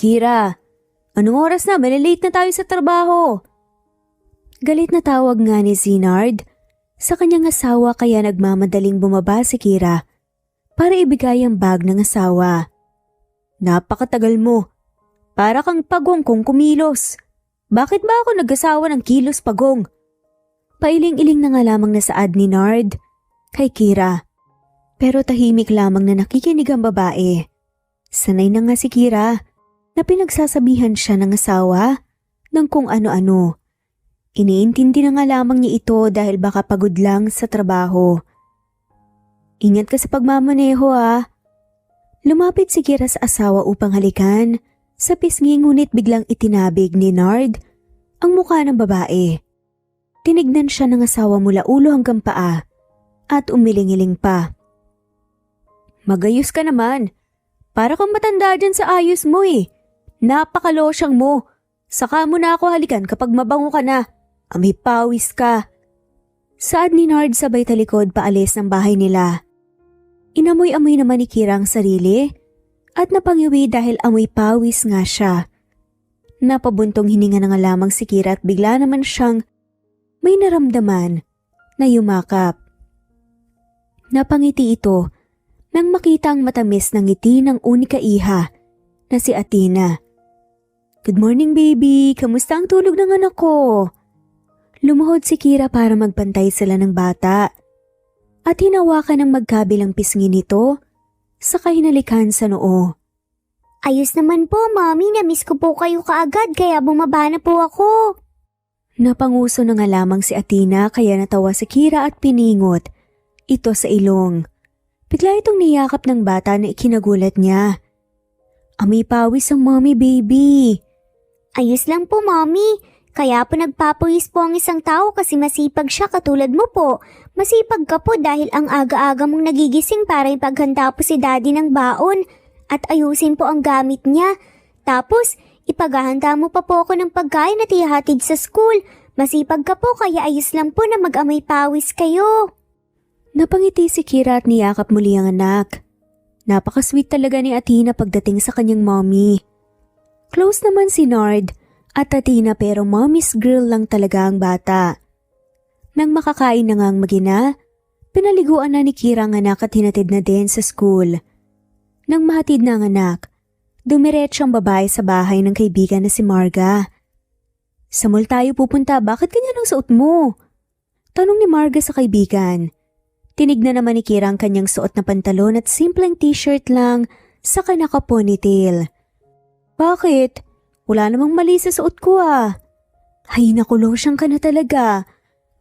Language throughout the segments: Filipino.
Kira, anong oras na? Malilate na tayo sa trabaho. Galit na tawag nga ni Zinard sa kanyang asawa kaya nagmamadaling bumaba si Kira para ibigay ang bag ng asawa. Napakatagal mo. Para kang pagong kung kumilos. Bakit ba ako nag-asawa ng kilos pagong? Pailing-iling na nga lamang nasaad ni Nard kay Kira. Pero tahimik lamang na nakikinig ang babae. Sanay na nga si Kira na pinagsasabihan siya ng asawa ng kung ano-ano. Iniintindi na nga lamang niya ito dahil baka pagod lang sa trabaho. Ingat ka sa pagmamaneho ah. Lumapit si Kira sa asawa upang halikan sa pisngi ngunit biglang itinabig ni Nard ang mukha ng babae. Tinignan siya ng asawa mula ulo hanggang paa at umiling-iling pa. Magayos ka naman. Para kang matanda dyan sa ayos mo eh. Napakalosyang mo. Saka mo na ako halikan kapag mabango ka na. Amoy pawis ka. Saad ni Nard sabay talikod paalis ng bahay nila. Inamoy-amoy naman ni Kira ang sarili at napangiwi dahil amoy pawis nga siya. Napabuntong hininga na nga lamang si Kira at bigla naman siyang may naramdaman na yumakap. Napangiti ito nang makita ang matamis ng ngiti ng unika iha na si Athena. Good morning baby, kamusta ang tulog ng anak ko? Lumuhod si Kira para magpantay sila ng bata at hinawakan ng magkabilang pisngi nito saka hinalikan sa noo. Ayos naman po, Mami. Namiss ko po kayo kaagad kaya bumaba na po ako. Napanguso na nga lamang si Athena kaya natawa si Kira at piningot ito sa ilong. Bigla itong niyakap ng bata na ikinagulat niya. Amoy pawis ang mommy baby. Ayos lang po, Mami. Kaya po nagpapawis po ang isang tao kasi masipag siya katulad mo po. Masipag ka po dahil ang aga-aga mong nagigising para ipaghanda po si Daddy ng baon at ayusin po ang gamit niya. Tapos, ipaghahanda mo pa po ako ng pagkain at ihahatid sa school. Masipag ka po kaya ayos lang po na mag-amoy pawis kayo. Napangiti si Kira at niyakap muli ang anak. Napakasweet talaga ni Athena pagdating sa kanyang mommy. Close naman si Nard at Athena pero mommy's girl lang talaga ang bata. Nang makakain na ngang magina, pinaliguan na ni Kira ang anak at hinatid na din sa school. Nang mahatid na ang anak, dumiretso ang babae sa bahay ng kaibigan na si Marga. Sa mall tayo pupunta, bakit ganyan ang suot mo? Tanong ni Marga sa kaibigan. Tinignan naman ni Kira ang kanyang suot na pantalon at simpleng t-shirt lang saka naka-ponytail. Bakit? Wala namang mali sa suot ko ah. Hay naku, losyang ka na talaga.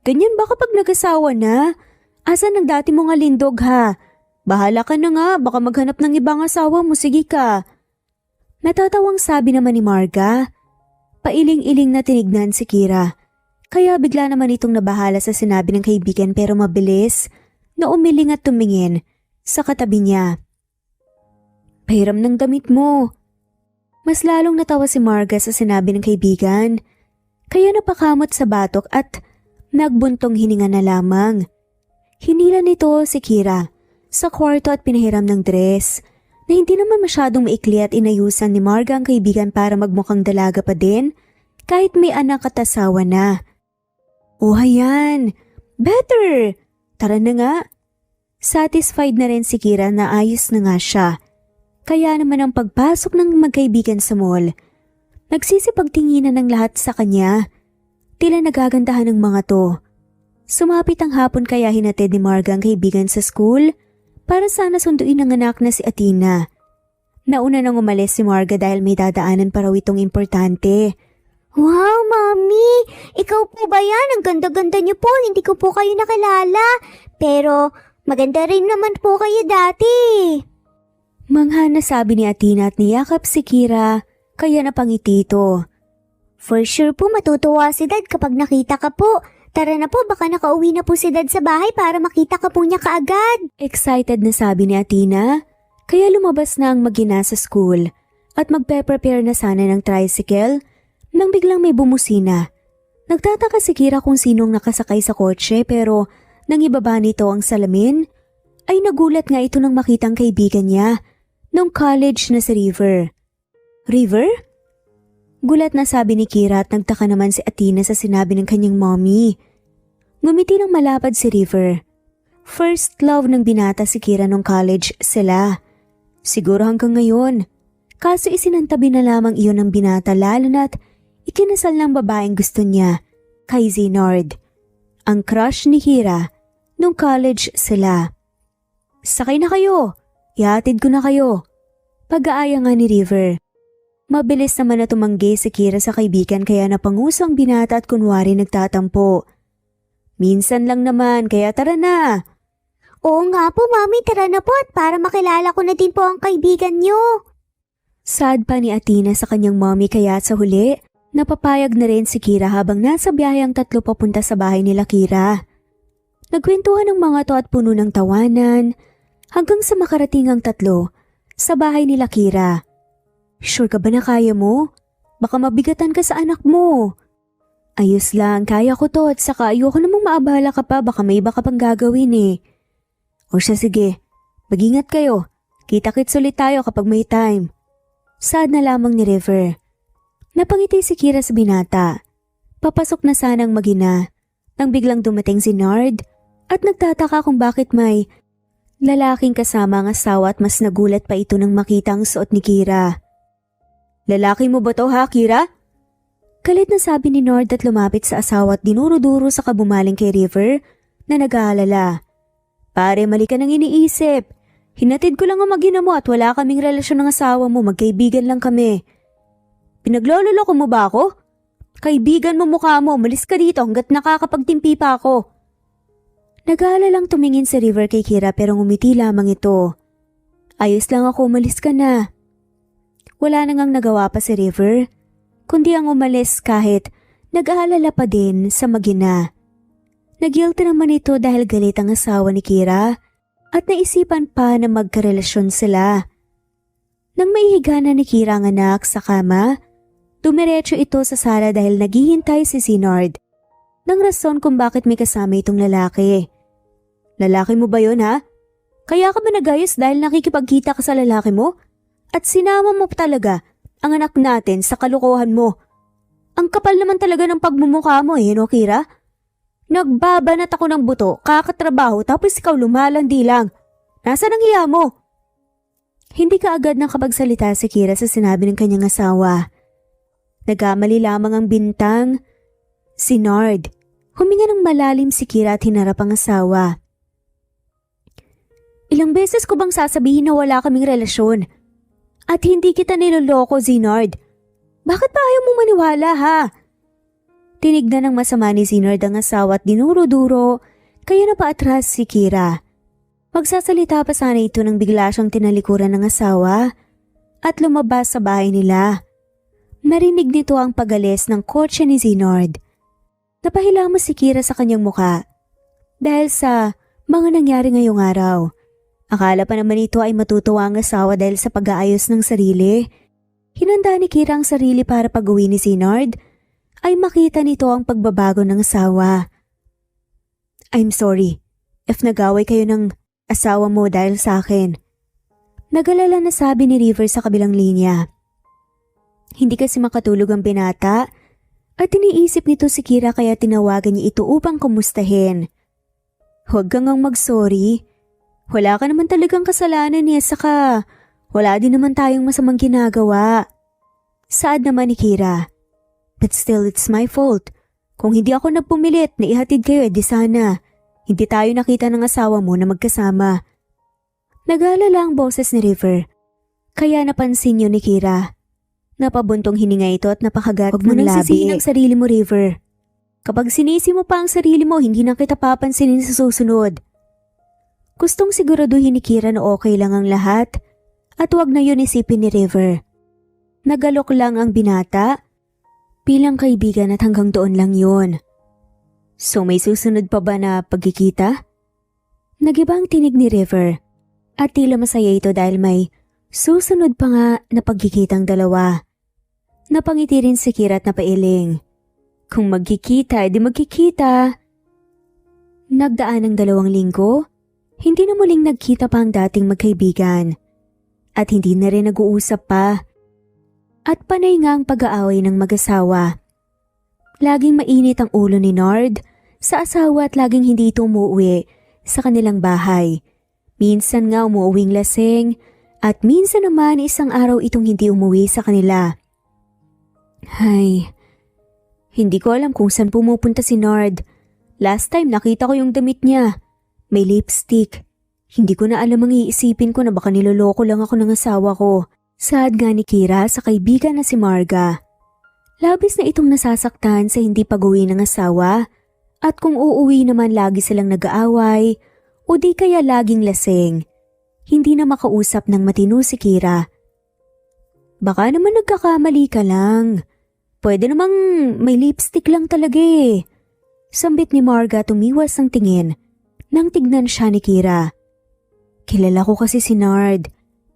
Ganyan ba kapag nag-asawa na? Asan ang dati mong alindog ha? Bahala ka na nga, baka maghanap ng ibang asawa mo, sige ka. Natatawang sabi naman ni Marga. Pailing-iling na tinignan si Kira. Kaya bigla naman itong nabahala sa sinabi ng kaibigan pero mabilis na umiling at tumingin sa katabi niya. Pahiram ng damit mo. Mas lalong natawa si Marga sa sinabi ng kaibigan. Kaya napakamot sa batok at nagbuntong hininga na lamang. Hinila nito si Kira sa kwarto at pinahiram ng dress na hindi naman masyadong maikli at inayusan ni Marga ang kaibigan para magmukhang dalaga pa din kahit may anak at asawa na. Oh hayan, better! Tara na nga. Satisfied na rin si Kira na ayos na nga siya. Kaya naman ang pagpasok ng magkaibigan sa mall, nagsisipagtinginan ng lahat sa kanya. Tila nagagandahan ng mga to. Sumapit ang hapon kaya hinatid ni Marga ang kaibigan sa school para sana sunduin ang anak na si Athena. Nauna nang umalis si Marga dahil may dadaanan pa raw itong importante. Wow, Mami! Ikaw po ba yan? Ang ganda-ganda niyo po. Hindi ko po kayo nakilala. Pero maganda rin naman po kayo dati. Mangha na sabi ni Athena at niyakap si Kira kaya napangiti ito. For sure po matutuwa si Dad kapag nakita ka po. Tara na po, baka nakauwi na po si Dad sa bahay para makita ka po niya kaagad. Excited na sabi ni Athena kaya lumabas na ang mag-ina sa school at magpe-prepare na sana ng tricycle nang biglang may bumusina. Nagtataka si Kira kung sinong nakasakay sa kotse pero nang ibaba nito ang salamin ay nagulat nga ito nang makitang kaibigan niya nung college na si River. River? Gulat na sabi ni Kira at nagtaka naman si Athena sa sinabi ng kanyang mommy. Ngumiti ng malapad si River. First love ng binata si Kira nung college sila. Siguro hanggang ngayon. Kaso isinantabi na lamang iyon ng binata lalo na't ikinasal ng babaeng gusto niya, kay Zinard. Ang crush ni Kira nung college sila. Sakay na kayo. Ihatid ko na kayo. Pag-aaya nga ni River. Mabilis naman na tumanggi si Kira sa kaibigan kaya napanguso ang binata at kunwari nagtatampo. Minsan lang naman kaya tara na. Oo nga po, Mami, tara na po at para makilala ko na din po ang kaibigan niyo. Sad pa ni Athena sa kanyang mommy kaya sa huli, napapayag na rin si Kira habang nasa biyahe ang tatlo papunta sa bahay nila Kira. Nagkwentuhan ng mga to at puno ng tawanan hanggang sa makarating ang tatlo sa bahay nila Kira. Sure ka ba na kaya mo? Baka mabigatan ka sa anak mo. Ayos lang, kaya ko to at saka ayoko namang maabala ka pa baka may iba ka pang gagawin eh. O siya sige, mag-ingat kayo. Kita-kits ulit tayo kapag may time. Sad na lamang ni River. Napangiti si Kira sa binata. Papasok na sanang mag-ina nang biglang dumating si Nard at nagtataka kung bakit may lalaking kasama ang asawa at mas nagulat pa ito nang makita ang suot ni Kira. Lalaki mo ba to ha, Kira? Galit na sabi ni Nard at lumapit sa asawa at dinuro-duro sa kabumaling kay River na nag-aalala. Pare, mali ka nang iniisip. Hinatid ko lang ang mag-ina mo at wala kaming relasyon ng asawa mo, magkaibigan lang kami. Pinaglololoko mo ba ako? Kaibigan mo mukha mo, umalis ka dito hanggat nakakapagtimpi pa ako. Nag-aalalang tumingin si River kay Kira pero ngumiti lamang ito. Ayos lang ako, umalis ka na. Wala nang nagawa pa si River, kundi ang umalis kahit nag-aalala pa din sa mag-ina. Nag-guilty naman ito dahil galit ang asawa ni Kira at naisipan pa na magkarelasyon sila. Nang maihiga na ni Kira ang anak sa kama, dumiretso ito sa sala dahil naghihintay si Zinard ng rason kung bakit may kasama itong lalaki. Lalaki mo ba yun ha? Kaya ka ba nagayos dahil nakikipagkita ka sa lalaki mo? At sinama mo talaga ang anak natin sa kalokohan mo. Ang kapal naman talaga ng pagmumukha mo no Kira? Nagbabanat ako ng buto, kakatrabaho tapos ikaw lumalandi lang. Nasaan ang hiya mo? Hindi ka agad nakapagsalita si Kira sa sinabi ng kanyang asawa. Nagkamali lamang ang bintang. Si Nard. Huminga ng malalim si Kira at hinarap ang asawa. Ilang beses ko bang sasabihin na wala kaming relasyon? At hindi kita niloloko, Zinard. Bakit ba ayaw mo maniwala ha? Tinignan ng masama ni Zinard ang asawa at dinuro-duro kaya napaatras si Kira. Magsasalita pa sana ito nang bigla siyang tinalikuran ng asawa at lumabas sa bahay nila. Narinig nito ang pagalis ng kotse ni Zinard. Napahilamos si Kira sa kanyang muka dahil sa mga nangyari ngayong araw. Akala pa naman ito ay matutuwa ang asawa dahil sa pag-aayos ng sarili. Hinanda ni Kira ang sarili para pag-uwi ni Zinard ay makita nito ang pagbabago ng asawa. I'm sorry if nag-away kayo ng asawa mo dahil sa akin. Nag-alala na sabi ni River sa kabilang linya. Hindi kasi makatulog ang binata at iniisip nito si Kira kaya tinawagan niya ito upang kumustahin. Huwag kang mag-sorry. Wala ka naman talagang kasalanan niya saka wala din naman tayong masamang ginagawa. Saad naman ni Kira. But still it's my fault. Kung hindi ako nagpumilit na ihatid kayo edi sana. Hindi tayo nakita ng asawa mo na magkasama. Nag-alala ang boses ni River. Kaya napansin niyo ni Kira. Napabuntong hininga ito at napakagat ng labi. Huwag mo nang sisihin ang sarili mo, River. Kapag sinisi mo pa ang sarili mo, hindi na kita papansinin sa susunod. Gustong siguraduhin ni Kira na okay lang ang lahat at huwag na yun isipin ni River. Nagalok lang ang binata bilang kaibigan at hanggang doon lang yun. So may susunod pa ba na pagkikita? Nagibang tinig ni River at tila masaya ito dahil may susunod pa nga na pagkikitang dalawa. Napangiti rin si Kira at napailing. Kung magkikita, edi magkikita. Nagdaan ng 2 linggo. Hindi na muling nagkita pa ang dating magkaibigan at hindi na rin nag-uusap pa. At panay nga ang pag-aaway ng mag-asawa. Laging mainit ang ulo ni Nard sa asawa at laging hindi ito umuwi sa kanilang bahay. Minsan nga umuuwing lasing at minsan naman isang araw itong hindi umuwi sa kanila. Hay, hindi ko alam kung saan pumupunta si Nard. Last time nakita ko yung damit niya. May lipstick. Hindi ko na alam ang iisipin ko na baka niloloko lang ako ng asawa ko. Saad nga ni Kira sa kaibigan na si Marga. Labis na itong nasasaktan sa hindi pag-uwi ng asawa at kung uuwi naman lagi silang nag-aaway o di kaya laging lasing. Hindi na makausap ng matino si Kira. Baka naman nagkakamali ka lang. Pwede namang may lipstick lang talaga eh. Sambit ni Marga tumiwas ng tingin nang tignan siya ni Kira. Kilala ko kasi si Nard.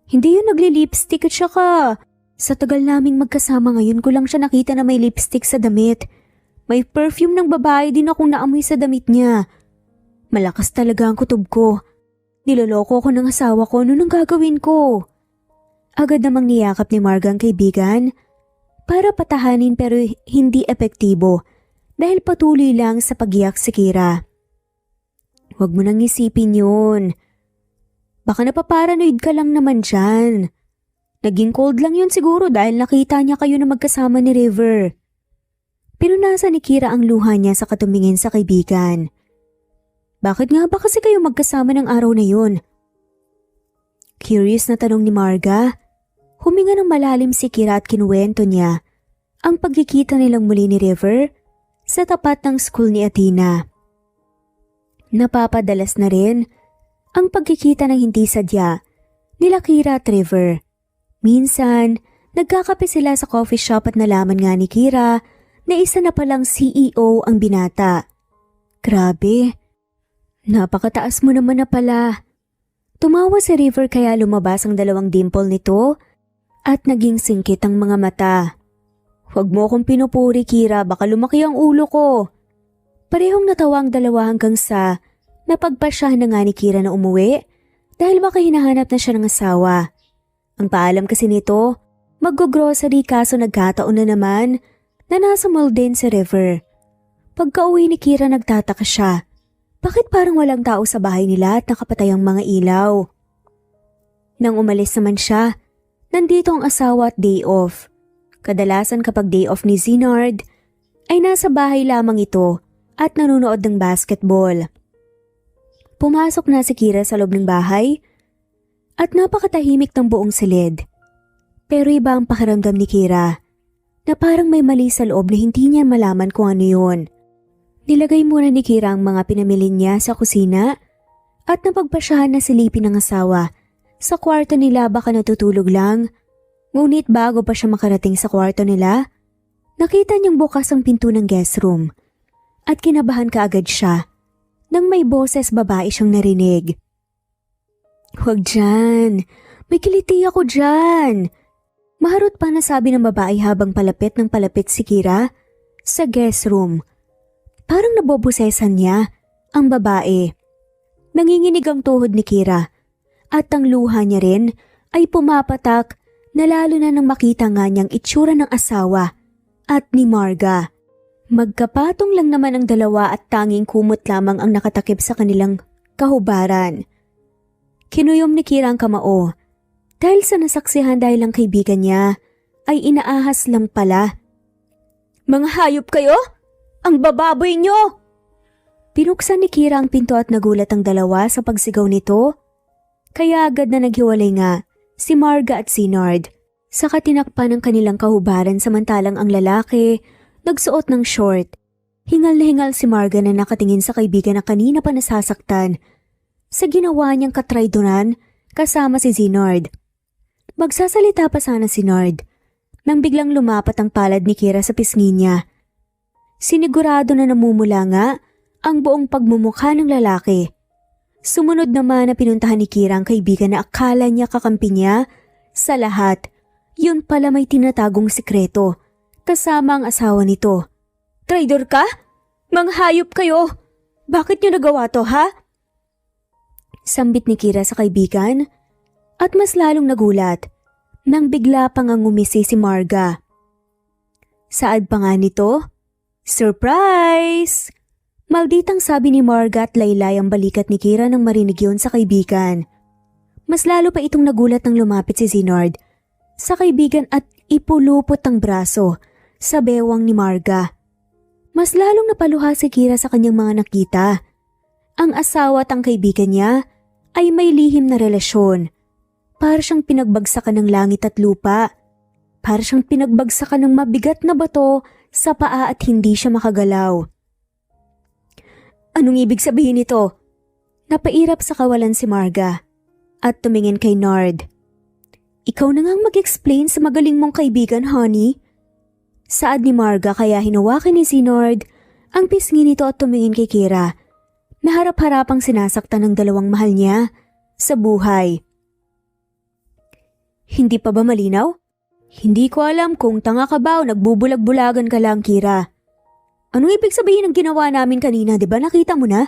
Hindi yun nagli-lipstick at saka sa tagal naming magkasama ngayon ko lang siya nakita na may lipstick sa damit. May perfume ng babae din akong naamoy sa damit niya. Malakas talaga ang kutob ko. Niloloko ko ng asawa ko, ano nang gagawin ko? Agad namang niyakap ni Marga ang kaibigan para patahanin pero hindi epektibo dahil patuloy lang sa pagiyak si Kira. Huwag mo nang isipin yun. Baka napaparanoid ka lang naman dyan. Naging cold lang yun siguro dahil nakita niya kayo na magkasama ni River. Pinunasan ni Kira ang luha niya sa katumingin sa kaibigan. Bakit nga ba kasi kayo magkasama ng araw na yun? Curious na tanong ni Marga. Huminga ng malalim si Kira at kinuwento niya ang pagkikita nilang muli ni River sa tapat ng school ni Athena. Napapadalas na rin ang pagkikita ng hindi sadya nila Kira at River. Minsan, nagkakape sila sa coffee shop at nalaman nga ni Kira na isa na palang CEO ang binata. Grabe, napakataas mo naman na pala. Tumawa si River kaya lumabas ang dalawang dimple nito at naging singkit ang mga mata. Huwag mo akong pinupuri, Kira, baka lumaki ang ulo ko. Parehong natawa ang dalawa hanggang sa napagpasyahan na nga ni Kira na umuwi dahil baka hinahanap na siya ng asawa. Ang paalam kasi nito, mag-grocery kaso nagkataon na naman na nasa mall din si River. Pagka-uwi ni Kira nagtataka siya. Bakit parang walang tao sa bahay nila at nakapatay ang mga ilaw? Nang umalis naman siya, nandito ang asawa at day off. Kadalasan kapag day off ni Zinard, ay nasa bahay lamang ito at nanonood ng basketball. Pumasok na si Kira sa loob ng bahay at napakatahimik ng buong silid. Pero iba ang pakiramdam ni Kira na parang may mali sa loob na hindi niya malaman kung ano yun. Nilagay muna ni Kira ang mga pinamili niya sa kusina at napagpasyahan na silipin ng asawa sa kwarto nila baka natutulog lang. Ngunit bago pa siya makarating sa kwarto nila, nakita niyang bukas ang pinto ng guest room at kinabahan kaagad siya nang may boses babae siyang narinig. Huwag dyan, may kiliti ako dyan. Maharot pa na sabi ng babae habang palapit ng palapit si Kira sa guest room. Parang nabobosesan niya ang babae. Nanginginig ang tuhod ni Kira at ang luha niya rin ay pumapatak na lalo na nang makita nga niyang itsura ng asawa at ni Marga. Magkapatong lang naman ang dalawa at tanging kumot lamang ang nakatakip sa kanilang kahubaran. Kinuyom ni Kira ang kamao dahil sa nasaksihan dahil ang kaibigan niya ay inaahas lang pala. Mga hayop kayo? Ang bababoy niyo! Pinuksan ni Kira ang pinto at nagulat ang dalawa sa pagsigaw nito. Kaya agad na naghiwalay nga si Marga at si Nard. Saka tinakpan ang kanilang kahubaran samantalang ang lalaki nagsuot ng short. Hingal na hingal si Marga na nakatingin sa kaibigan na kanina pa nasasaktan sa ginawa niyang katraydoran kasama si Zinard. Magsasalita pa sana si Nard nang biglang lumapat ang palad ni Kira sa pisngi niya. Sinigurado na namumula nga ang buong pagmumukha ng lalaki. Sumunod naman na pinuntahan ni Kira ang kaibigan na akala niya kakampi niya sa lahat. Yun pala may tinatagong sikreto kasama ang asawa nito. Traidor ka? Mga hayop kayo! Bakit niyo nagawa to, ha? Sambit ni Kira sa kaibigan at mas lalong nagulat Nang bigla pang ngumisi si Marga. Saad pa nga nito? Surprise! Malditang sabi ni Marga at laylay ang balikat ni Kira nang marinig yun sa kaibigan. Mas lalo pa itong nagulat nang lumapit si Zinard sa kaibigan at ipulupot ang braso sa bewang ni Marga. Mas lalong napaluha si Kira sa kanyang mga nakita. Ang asawa at ang kaibigan niya ay may lihim na relasyon. Para siyang pinagbagsakan ng langit at lupa. Para siyang pinagbagsakan ng mabigat na bato sa paa at hindi siya makagalaw. Anong ibig sabihin nito? Napairap sa kawalan si Marga at tumingin kay Nard. Ikaw na ngang mag-explain sa magaling mong kaibigan, honey. Saad ni Marga kaya hinawakan ni si Nard ang pisngi nito at tumingin kay Kira na harap-harapang sinasaktan ng dalawang mahal niya sa buhay. Hindi pa ba malinaw? Hindi ko alam kung tanga ka ba o nagbubulag-bulagan ka lang, Kira. Anong ibig sabihin ng ginawa namin kanina, di ba nakita mo na?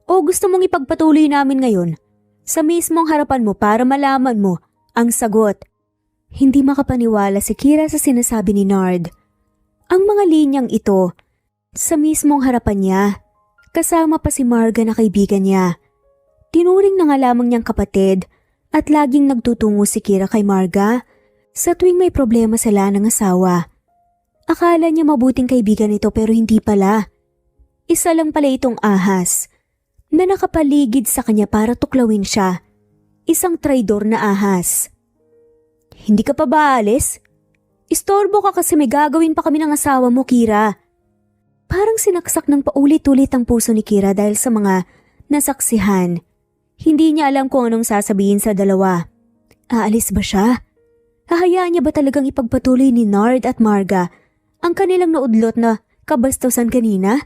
O gusto mong ipagpatuloy namin ngayon sa mismong harapan mo para malaman mo ang sagot? Hindi makapaniwala si Kira sa sinasabi ni Nard. Ang mga linyang ito, sa mismong harapan niya, kasama pa si Marga na kaibigan niya. Tinuring na nga lamang niyang kapatid at laging nagtutungo si Kira kay Marga sa tuwing may problema sila ng asawa. Akala niya mabuting kaibigan ito pero hindi pala. Isa lang pala itong ahas na nakapaligid sa kanya para tuklawin siya. Isang traidor na ahas. Hindi ka pa ba alis? Istorbo ka kasi may gagawin pa kami ng asawa mo, Kira. Parang sinaksak ng paulit-ulit ang puso ni Kira dahil sa mga nasaksihan. Hindi niya alam kung anong sasabihin sa dalawa. Aalis ba siya? Hahayaan niya ba talagang ipagpatuloy ni Nard at Marga ang kanilang naudlot na kabastusan kanina?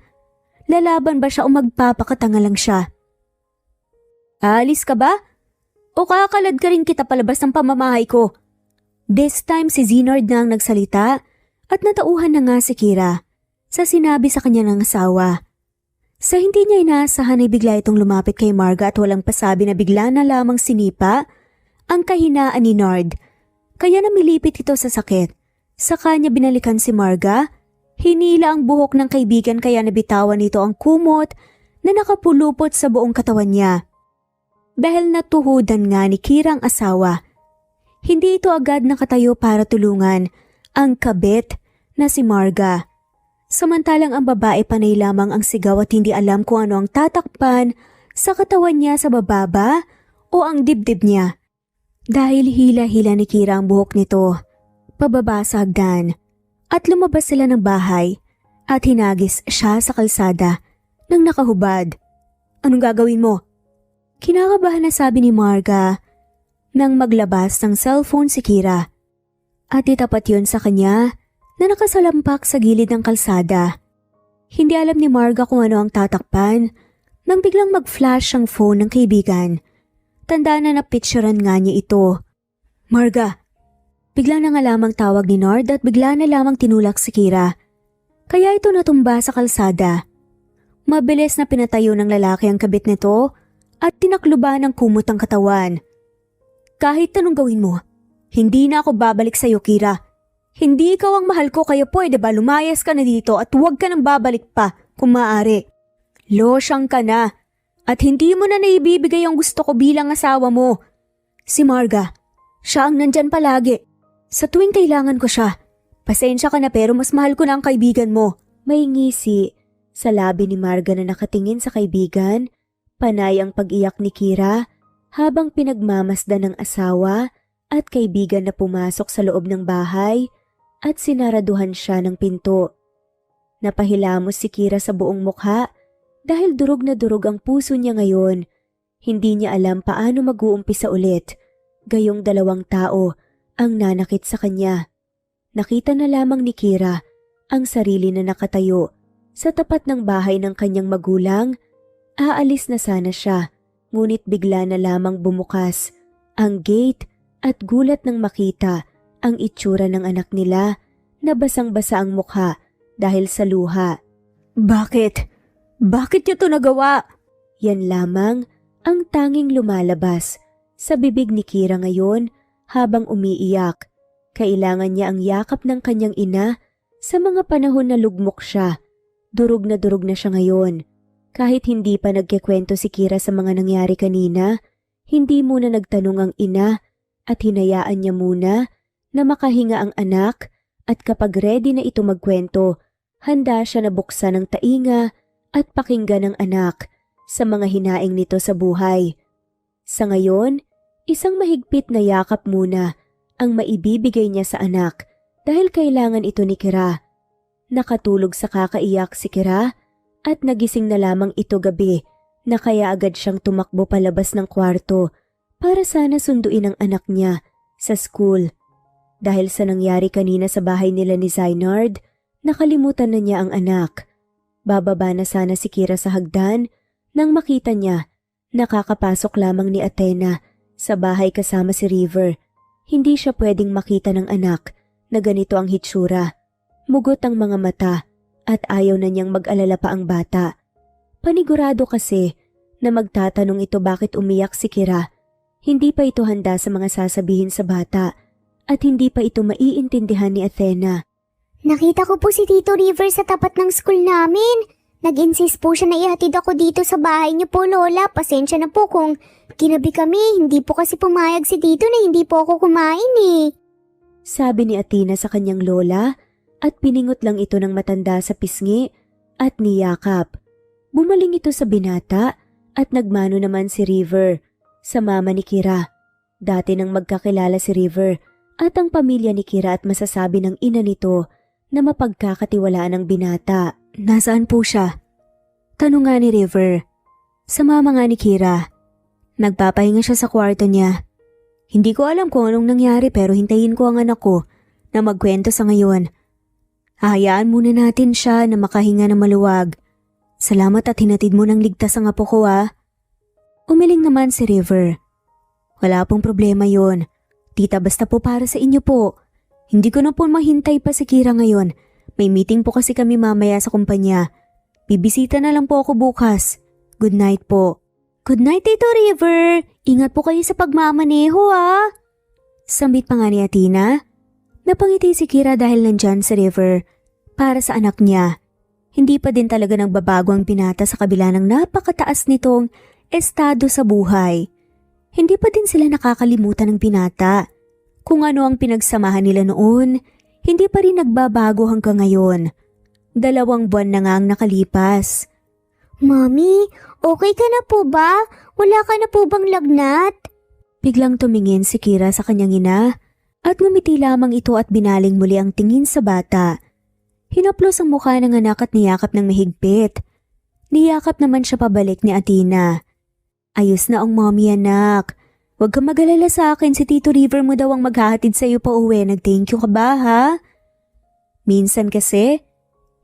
Lalaban ba siya o magpapakatanga lang siya? Aalis ka ba? O kakalad ka rin kita palabas ng pamamahay ko? This time si Zinard na ang nagsalita at natauhan na nga si Kira sa sinabi sa kanya ng asawa. Sa hindi niya inaasahan ay bigla itong lumapit kay Marga at walang pasabi na bigla na lamang sinipa ang kahinaan ni Nard. Kaya namilipit ito sa sakit. Sa kanya binalikan si Marga, hinila ang buhok ng kaibigan kaya nabitawan nito ang kumot na nakapulupot sa buong katawan niya. Dahil natuhudan nga ni Kira ang asawa, hindi ito agad nakatayo para tulungan ang kabit na si Marga. Samantalang ang babae panay lamang ang sigaw at hindi alam kung ano ang tatakpan sa katawan niya sa bababa o ang dibdib niya. Dahil hila-hila ni Kira ang buhok nito, pababa sa hagdan at lumabas sila ng bahay at hinagis siya sa kalsada nang nakahubad. Anong gagawin mo? Kinakabahan na sabi ni Marga nang maglabas ng cellphone si Kira at itapat yun sa kanya na nakasalampak sa gilid ng kalsada. Hindi alam ni Marga kung ano ang tatakpan nang biglang mag-flash ang phone ng kaibigan. Tanda na napicturean nga niya ito. Marga! Bigla na nga lamang tawag ni Nard at bigla na lamang tinulak si Kira. Kaya ito natumba sa kalsada. Mabilis na pinatayo ng lalaki ang kabit nito at tinakluban ng kumot ang katawan. Kahit anong gawin mo, hindi na ako babalik sa iyo, Kira. Hindi ikaw ang mahal ko kaya pwede ba lumayas ka na dito at huwag ka nang babalik pa kung maaari. Losyang ka na at hindi mo na naibibigay ang gusto ko bilang asawa mo. Si Marga, siya ang nandyan palagi. Sa tuwing kailangan ko siya. Pasensya ka na pero mas mahal ko na ang kaibigan mo. May ngisi sa labi ni Marga na nakatingin sa kaibigan. Panay ang pag-iyak ni Kira habang pinagmamasdan ng asawa at kaibigan na pumasok sa loob ng bahay at sinaraduhan siya ng pinto. Napahilamos si Kira sa buong mukha dahil durog na durog ang puso niya ngayon. Hindi niya alam paano mag-uumpisa ulit. Gayong dalawang tao ang nanakit sa kanya. Nakita na lamang ni Kira ang sarili na nakatayo sa tapat ng bahay ng kanyang magulang. Aalis na sana siya, ngunit bigla na lamang bumukas ang gate at gulat nang makita ang itsura ng anak nila na basang-basa ang mukha dahil sa luha. Bakit? Bakit niyo to nagawa? Yan lamang ang tanging lumalabas sa bibig ni Kira ngayon habang umiiyak. Kailangan niya ang yakap ng kanyang ina sa mga panahon na lugmok siya. Durog na siya ngayon. Kahit hindi pa nagkikwento si Kira sa mga nangyari kanina, hindi muna nagtanong ang ina at hinayaan niya muna na makahinga ang anak at kapag ready na ito magkwento, handa siya na buksan ang tainga at pakinggan ng anak sa mga hinaing nito sa buhay. Sa ngayon, isang mahigpit na yakap muna ang maibibigay niya sa anak dahil kailangan ito ni Kira. Nakatulog sa kakaiyak si Kira at nagising na lamang ito gabi na kaya agad siyang tumakbo palabas ng kwarto para sana sunduin ang anak niya sa school. Dahil sa nangyari kanina sa bahay nila ni Zainard, nakalimutan na niya ang anak. Bababa na sana si Kira sa hagdan nang makita niya nakakapasok lamang ni Athena sa bahay kasama si River. Hindi siya pwedeng makita ng anak na ganito ang hitsura. Mugot ang mga mata at ayaw na niyang mag-alala pa ang bata. Panigurado kasi na magtatanong ito bakit umiyak si Kira. Hindi pa ito handa sa mga sasabihin sa bata at hindi pa ito maiintindihan ni Athena. Nakita ko po si Tito River sa tapat ng school namin. Nag-insist po siya na ihatid ako dito sa bahay niyo po, Lola. Pasensya na po kung kinabi kami. Hindi po kasi pumayag si Tito na hindi po ako kumain eh. Sabi ni Athena sa kanyang lola at piningot lang ito ng matanda sa pisngi at niyakap. Bumaling ito sa binata at nagmano naman si River sa mama ni Kira. Dati nang magkakilala si River at ang pamilya ni Kira at masasabi ng ina nito na mapagkakatiwalaan ng binata. Nasaan po siya? Tanong nga ni River. Sa mama nga ni Kira. Nagpapahinga siya sa kwarto niya. Hindi ko alam kung anong nangyari pero hintayin ko ang anak ko na magkwento sa ngayon. Hahayaan muna natin siya na makahinga na maluwag. Salamat at hinatid mo ng ligtas ang apo ko Umiling naman si River. Wala pong problema yon. Tita basta po para sa inyo po. Hindi ko na po mahintay pa si Kira ngayon. May meeting po kasi kami mamaya sa kumpanya. Bibisita na lang po ako bukas. Good night po. Good night, Tito River. Ingat po kayo sa pagmamaneho Sambit pa nga ni Athena. Napangiti si Kira dahil nandyan si River para sa anak niya. Hindi pa din talaga nagbabago ang binata sa kabila ng napakataas nitong estado sa buhay. Hindi pa din sila nakakalimutan ng binata. Kung ano ang pinagsamahan nila noon, hindi pa rin nagbabago hanggang ngayon. 2 buwan na nga ang nakalipas. Mami, okay ka na po ba? Wala ka na po bang lagnat? Biglang tumingin si Kira sa kanyang ina at ngumiti lamang ito at binaling muli ang tingin sa bata. Hinaplos ang mukha ng anak at niyakap ng mahigpit. Niyakap naman siya pabalik ni Athena. Ayos na ang mommy anak. Huwag kang mag-alala sa akin, si Tito River mo daw ang maghahatid sa iyo pa uwi. Nag-thank you ka ba Minsan kasi,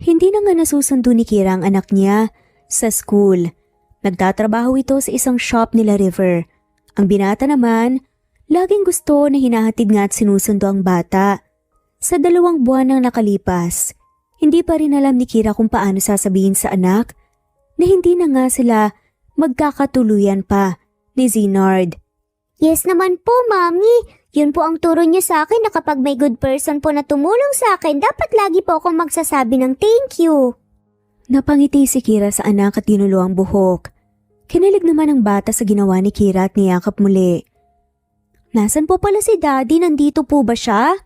hindi na nga nasusundo ni Kira ang anak niya sa school. Nagtatrabaho ito sa isang shop nila River. Ang binata naman, laging gusto na hinahatid nga at sinusundo ang bata. Sa 2 buwan nang nakalipas, hindi pa rin alam ni Kira kung paano sasabihin sa anak na hindi na nga sila magkakatuluyan pa ni Zainard. Yes naman po, Mami. Yun po ang turo niyo sa akin na kapag may good person po na tumulong sa akin, dapat lagi po akong magsasabi ng thank you. Napangiti si Kira sa anak at ginulo ang buhok. Kinilig naman ang bata sa ginawa ni Kira at niyakap muli. Nasaan po pala si Daddy? Nandito po ba siya?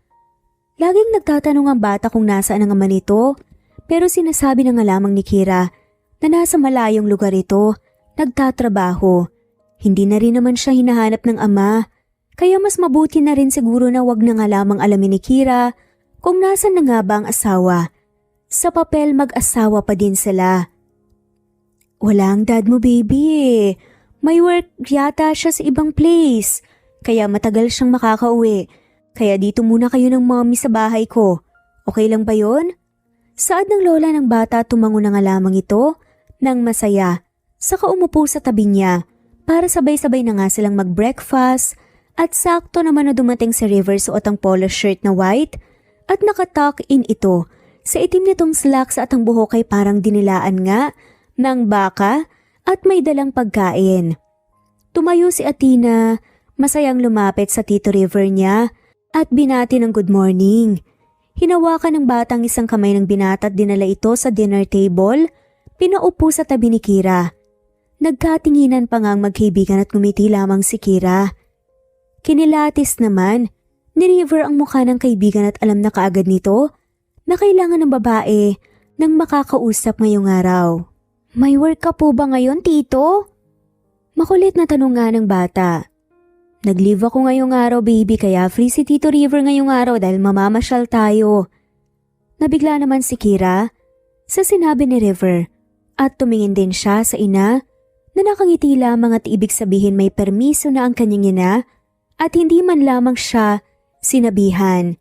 Laging nagtatanong ang bata kung nasaan ang ama nito, pero sinasabi na nga lamang ni Kira na nasa malayong lugar ito, nagtatrabaho. Hindi na rin naman siya hinahanap ng ama, kaya mas mabuti na rin siguro na wag na nga lamang alamin ni Kira kung nasan na nga ba ang asawa. Sa papel mag-asawa pa din sila. Wala ang dad mo baby May work yata siya sa ibang place, kaya matagal siyang makakauwi. Kaya dito muna kayo ng mommy sa bahay ko. Okay lang ba yon? Saad ng lola ng bata tumango na nga lamang ito nang masaya. Saka umupo sa tabi niya para sabay-sabay na nga silang mag-breakfast at sakto naman na dumating si River suot ang polo shirt na white at nakatuck in ito sa itim nitong slacks at ang buhok ay parang dinilaan nga ng baka at may dalang pagkain. Tumayo si Athena Masayang lumapit sa Tito River niya at binati ng good morning. Hinawakan ng batang isang kamay ng binata at dinala ito sa dinner table, pinaupo sa tabi ni Kira. Nagkatinginan pa nga ang magkaibigan at ngumiti lamang si Kira. Kinilatis naman ni River ang mukha ng kaibigan at alam na kaagad nito na kailangan ng babae nang makakausap ngayong araw. May work ka po ba ngayon, Tito? Makulit na tanong nga ng bata. Nag-leave ako ngayong araw, baby, kaya free si Tito River ngayong araw dahil mamamasyal tayo. Nabigla naman si Kira sa sinabi ni River at tumingin din siya sa ina na nakangiti lamang at ibig sabihin may permiso na ang kanyang ina at hindi man lamang siya sinabihan.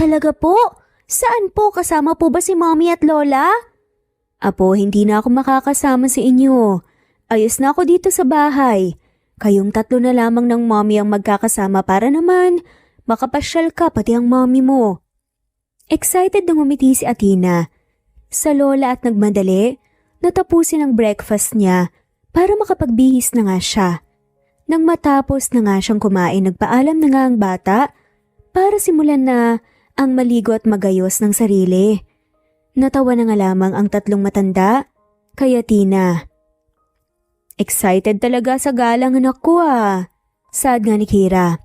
Talaga po? Saan po? Kasama po ba si Mommy at Lola? Apo, hindi na ako makakasama sa inyo. Ayos na ako dito sa bahay. Kayong tatlo na lamang ng mommy ang magkakasama para naman makapasyal ka pati ang mommy mo. Excited na ngumiti si Athena sa lola at nagmadali na tapusin ang breakfast niya para makapagbihis na nga siya. Nang matapos na nga siyang kumain, nagpaalam na nga ang bata para simulan na ang maligo at magayos ng sarili. Natawa na nga lamang ang tatlong matanda kay Athena. Excited talaga sa galang anak ko Sad nga ni Kira.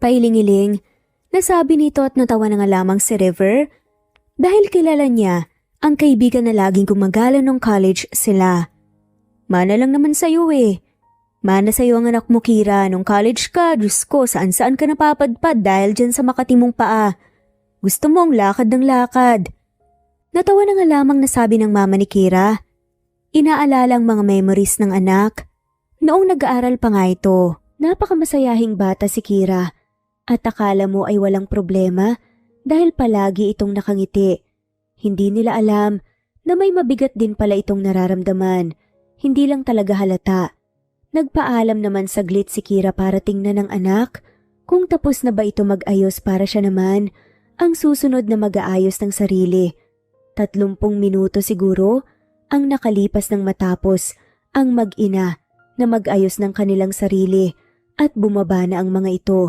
Pailing-iling, nasabi nito at natawa na nga lamang si River dahil kilala niya ang kaibigan na laging gumagala nung college sila. Mana lang naman sa'yo Mana sa'yo ang anak mo, Kira. Nung college ka, Diyos ko, saan-saan ka napapadpad dahil dyan sa makatimong paa. Gusto mong lakad ng lakad. Natawa na nga lamang nasabi ng mama ni Kira. Inaalala ang mga memories ng anak. Noong nag-aaral pa nga ito, napakamasayahing bata si Kira at akala mo ay walang problema dahil palagi itong nakangiti. Hindi nila alam na may mabigat din pala itong nararamdaman. Hindi lang talaga halata. Nagpaalam naman saglit si Kira para tingnan ng anak kung tapos na ba ito mag-ayos para siya naman ang susunod na mag-aayos ng sarili. 30 minuto siguro ang nakalipas ng matapos ang mag-ina na mag-ayos ng kanilang sarili at bumaba na ang mga ito.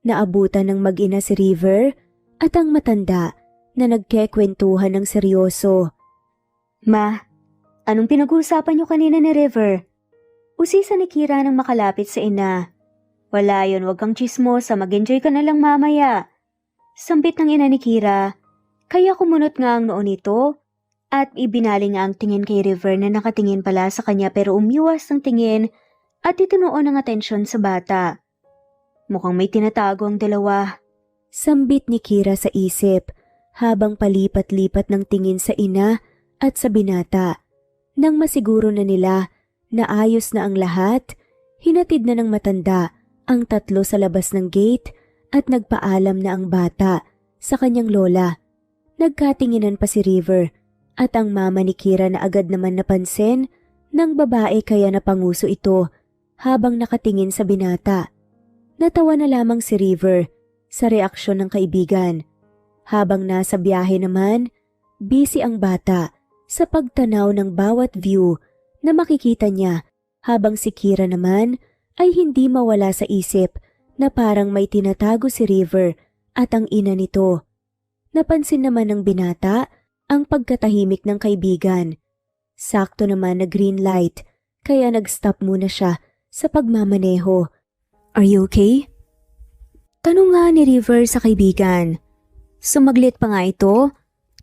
Naabutan ng mag-ina si River at ang matanda na nagkekwentuhan ng seryoso. Ma, anong pinag-uusapan niyo kanina ni River? Usisa ni Kira nang makalapit sa ina. Wala yun, wag kang chismosa, mag-enjoy ka na lang mamaya. Sambit ng ina ni Kira, kaya kumunot nga ang noon nito at ibinali nga ang tingin kay River na nakatingin pala sa kanya pero umiwas ng tingin at itinuon ng atensyon sa bata. Mukhang may tinatago ang dalawa. Sambit ni Kira sa isip habang palipat-lipat ng tingin sa ina at sa binata. Nang masiguro na nila na ayos na ang lahat, hinatid na ng matanda ang tatlo sa labas ng gate at nagpaalam na ang bata sa kanyang lola. Nagkatinginan pa si River at ang mama ni Kira na agad naman napansin ng babae kaya napanguso ito habang nakatingin sa binata. Natawa na lamang si River sa reaksyon ng kaibigan. Habang nasa biyahe naman, busy ang bata sa pagtanaw ng bawat view na makikita niya habang si Kira naman ay hindi mawala sa isip na parang may tinatago si River at ang ina nito. Napansin naman ng binata ang pagkatahimik ng kaibigan. Sakto naman na green light, kaya nag-stop muna siya sa pagmamaneho. Are you okay? Tanong nga ni River sa kaibigan. Sumaglit pa nga ito,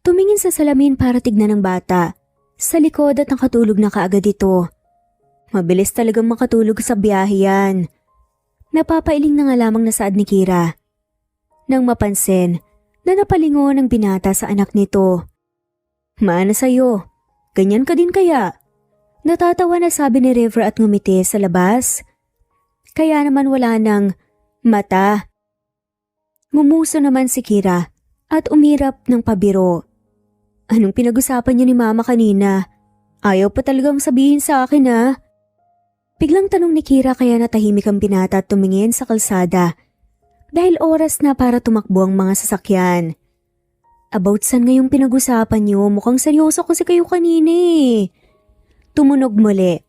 tumingin sa salamin para tignan ng bata. Sa likod at nakatulog na kaagad ito. Mabilis talagang makatulog sa biyahe yan. Napapailing na nga lamang na saad ni Kira. Nang mapansin na napalingon ng binata sa anak nito. Maana sa'yo, ganyan ka din kaya? Natatawa na sabi ni River at ngumiti sa labas. Kaya naman wala nang mata. Ngumuso naman si Kira at umirap ng pabiro. Anong pinag-usapan niyo ni Mama kanina? Ayaw pa talagang sabihin sa akin Biglang tanong ni Kira kaya natahimik ang binata at tumingin sa kalsada. Dahil oras na para tumakbo ang mga sasakyan. About saan ngayong pinag-usapan niyo? Mukhang seryoso kasi kayo kanina Tumunog muli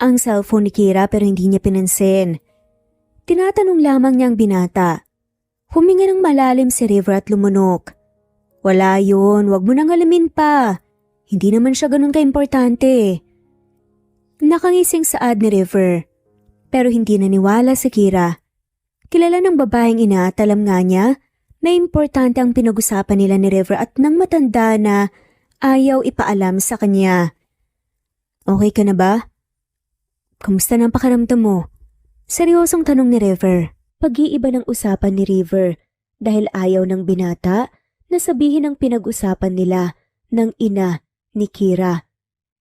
ang cellphone ni Kira pero hindi niya pinansin. Tinatanong lamang niya ang binata. Huminga ng malalim si River at lumunok. Wala yun, wag mo nang alamin pa. Hindi naman siya ganun ka-importante. Nakangising saad ni River. Pero hindi naniwala si Kira. Kilala ng babaeng ina at alam nga niya na importante ang pinag-usapan nila ni River at nang matanda na ayaw ipaalam sa kanya. Okay ka na ba? Kamusta na ang pakiramdam mo? Seryosong tanong ni River. Pag-iiba ng usapan ni River dahil ayaw ng binata na sabihin ang pinag-usapan nila ng ina ni Kira.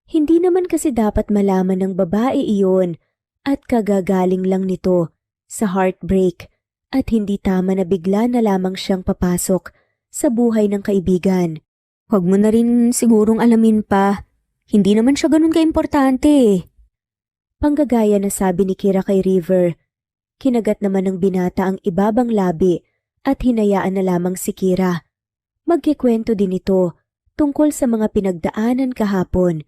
Hindi naman kasi dapat malaman ng babae iyon at kagagaling lang nito sa heartbreak at hindi tama na bigla na lamang siyang papasok sa buhay ng kaibigan. Huwag mo na rin sigurong alamin pa. Hindi naman siya ganun ka-importante. Panggagaya na sabi ni Kira kay River. Kinagat naman ng binata ang ibabang labi at hinayaan na lamang si Kira. Magkikwento din ito tungkol sa mga pinagdaanan kahapon.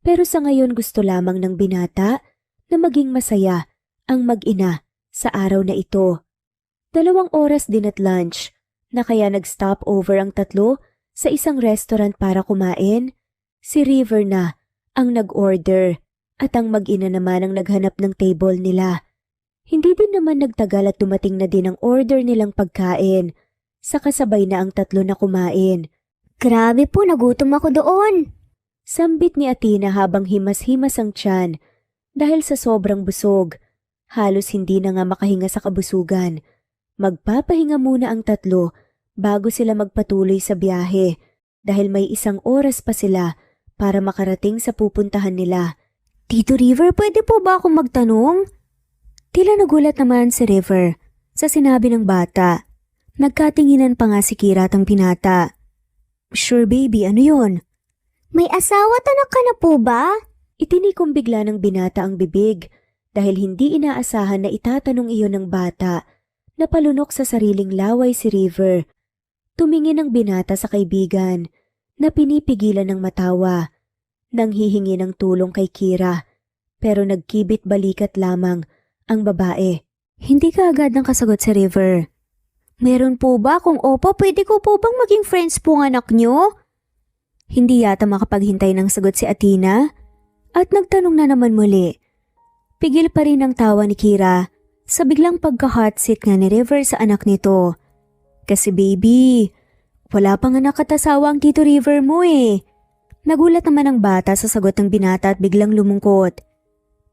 Pero sa ngayon gusto lamang ng binata na maging masaya ang mag-ina sa araw na ito. 2 oras din at lunch na kaya nag-stop over ang tatlo sa isang restaurant para kumain. Si River na ang nag-order at ang mag-ina naman ang naghanap ng table nila. Hindi din naman nagtagal at dumating na din ang order nilang pagkain. Sa kasabay na ang tatlo na kumain. Grabe po, nagutom ako doon. Sambit ni Athena habang himas-himas ang tiyan dahil sa sobrang busog. Halos hindi na nga makahinga sa kabusugan. Magpapahinga muna ang tatlo bago sila magpatuloy sa biyahe dahil may 1 oras pa sila para makarating sa pupuntahan nila. Tito River, pwede po ba akong magtanong? Tila nagulat naman si River sa sinabi ng bata. Nagkatinginan pa nga si Kira at ang pinata. Sure baby, ano yun? May asawa at anak ka na po ba? Itinikom bigla ng binata ang bibig dahil hindi inaasahan na itatanong iyon ng bata. Napalunok sa sariling laway si River. Tumingin ang binata sa kaibigan na pinipigilan ng matawa. Nang hihingi ng tulong kay Kira pero nagkibit balikat lamang ang babae. Hindi ka agad ng kasagot si River. Meron po ba? Kung opo, pwede ko po bang maging friends po ng anak nyo? Hindi yata makapaghintay ng sagot si Athena at nagtanong na naman muli. Pigil pa rin ang tawa ni Kira sa biglang pagka-hot seat nga ni River sa anak nito. Kasi baby, wala pang anak at asawa ang Tito River mo eh. Nagulat naman ang bata sa sagot ng binata at biglang lumungkot.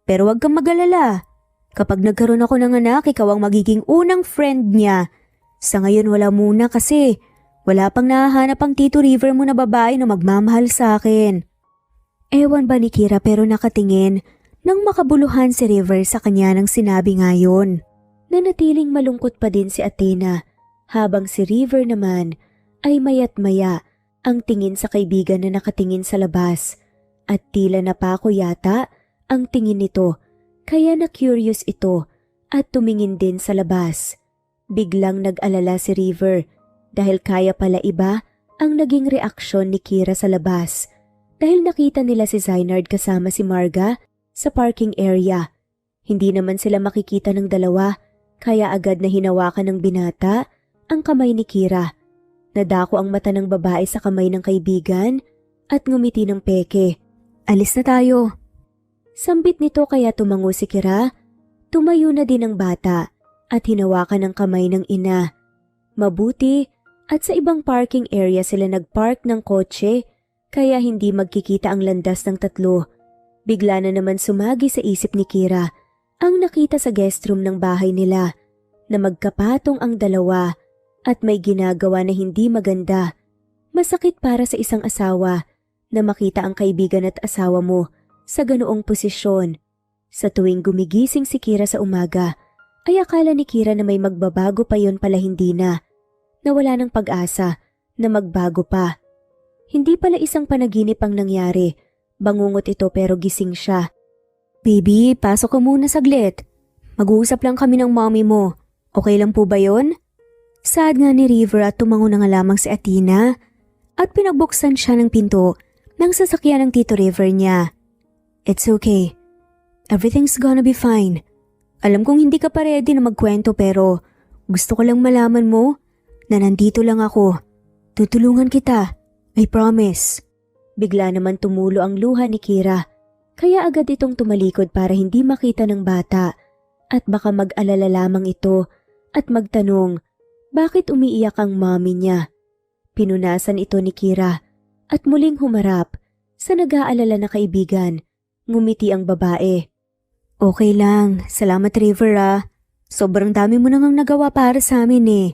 Pero wag kang mag-alala. Kapag nagkaroon ako ng anak, ikaw ang magiging unang friend niya. Sa ngayon wala muna kasi wala pang nahahanap ang Tito River mo na babae na magmamahal sa akin. Ewan ba ni Kira pero nakatingin nang makabuluhan si River sa kanya nang sinabi ngayon. Nanatiling malungkot pa din si Athena habang si River naman ay mayat maya ang tingin sa kaibigan na nakatingin sa labas at tila napako yata ang tingin nito kaya na-curious ito at tumingin din sa labas. Biglang nag-alala si River dahil kaya pala iba ang naging reaksyon ni Kira sa labas dahil nakita nila si Zainard kasama si Marga sa parking area. Hindi naman sila makikita ng dalawa kaya agad na hinawakan ng binata ang kamay ni Kira. Nadako ang mata ng babae sa kamay ng kaibigan at ngumiti ng peke. Alis na tayo. Sambit nito kaya tumango si Kira. Tumayo na din ang bata at hinawakan ang kamay ng ina. Mabuti at sa ibang parking area sila nagpark ng kotse kaya hindi magkikita ang landas ng tatlo. Bigla na naman sumagi sa isip ni Kira ang nakita sa guest room ng bahay nila na magkapatong ang dalawa at may ginagawa na hindi maganda. Masakit para sa isang asawa na makita ang kaibigan at asawa mo sa ganoong posisyon. Sa tuwing gumigising si Kira sa umaga, ay akala ni Kira na may magbabago pa yon pala hindi na. Nawala ng pag-asa na magbago pa. Hindi pala isang panaginip ang nangyari. Bangungot ito pero gising siya. Baby, pasok ka muna saglit. Mag-uusap lang kami ng mommy mo. Okay lang po ba yon? Saad nga ni River at tumango na nga lamang si Athena at pinagbuksan siya ng pinto ng sasakyan ng Tito River niya. It's okay. Everything's gonna be fine. Alam kong hindi ka pa ready na magkwento pero gusto ko lang malaman mo na nandito lang ako. Tutulungan kita. I promise. Bigla naman tumulo ang luha ni Kira, kaya agad itong tumalikod para hindi makita ng bata at baka mag-alala lamang ito at magtanong bakit umiiyak ang mommy niya. Pinunasan ito ni Kira at muling humarap sa nag-aalala na kaibigan. Ngumiti ang babae. Okay lang, salamat River ah. Sobrang dami mo nang nagawa para sa amin eh.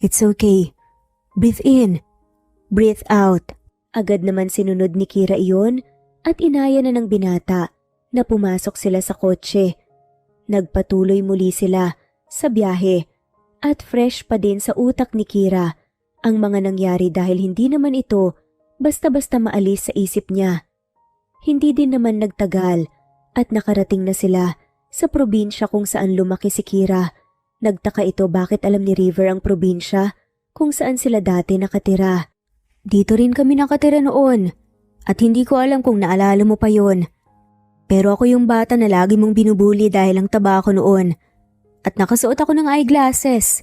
It's okay. Breathe in. Breathe out. Agad naman sinunod ni Kira iyon at inaya na ng binata na pumasok sila sa kotse. Nagpatuloy muli sila sa biyahe at fresh pa din sa utak ni Kira ang mga nangyari dahil hindi naman ito basta-basta maalis sa isip niya. Hindi din naman nagtagal at nakarating na sila sa probinsya kung saan lumaki si Kira. Nagtaka ito bakit alam ni River ang probinsya kung saan sila dati nakatira. Dito rin kami nakatira noon at hindi ko alam kung naalala mo pa yon. Pero ako yung bata na lagi mong binubuli dahil ang taba ko noon at nakasuot ako ng eyeglasses.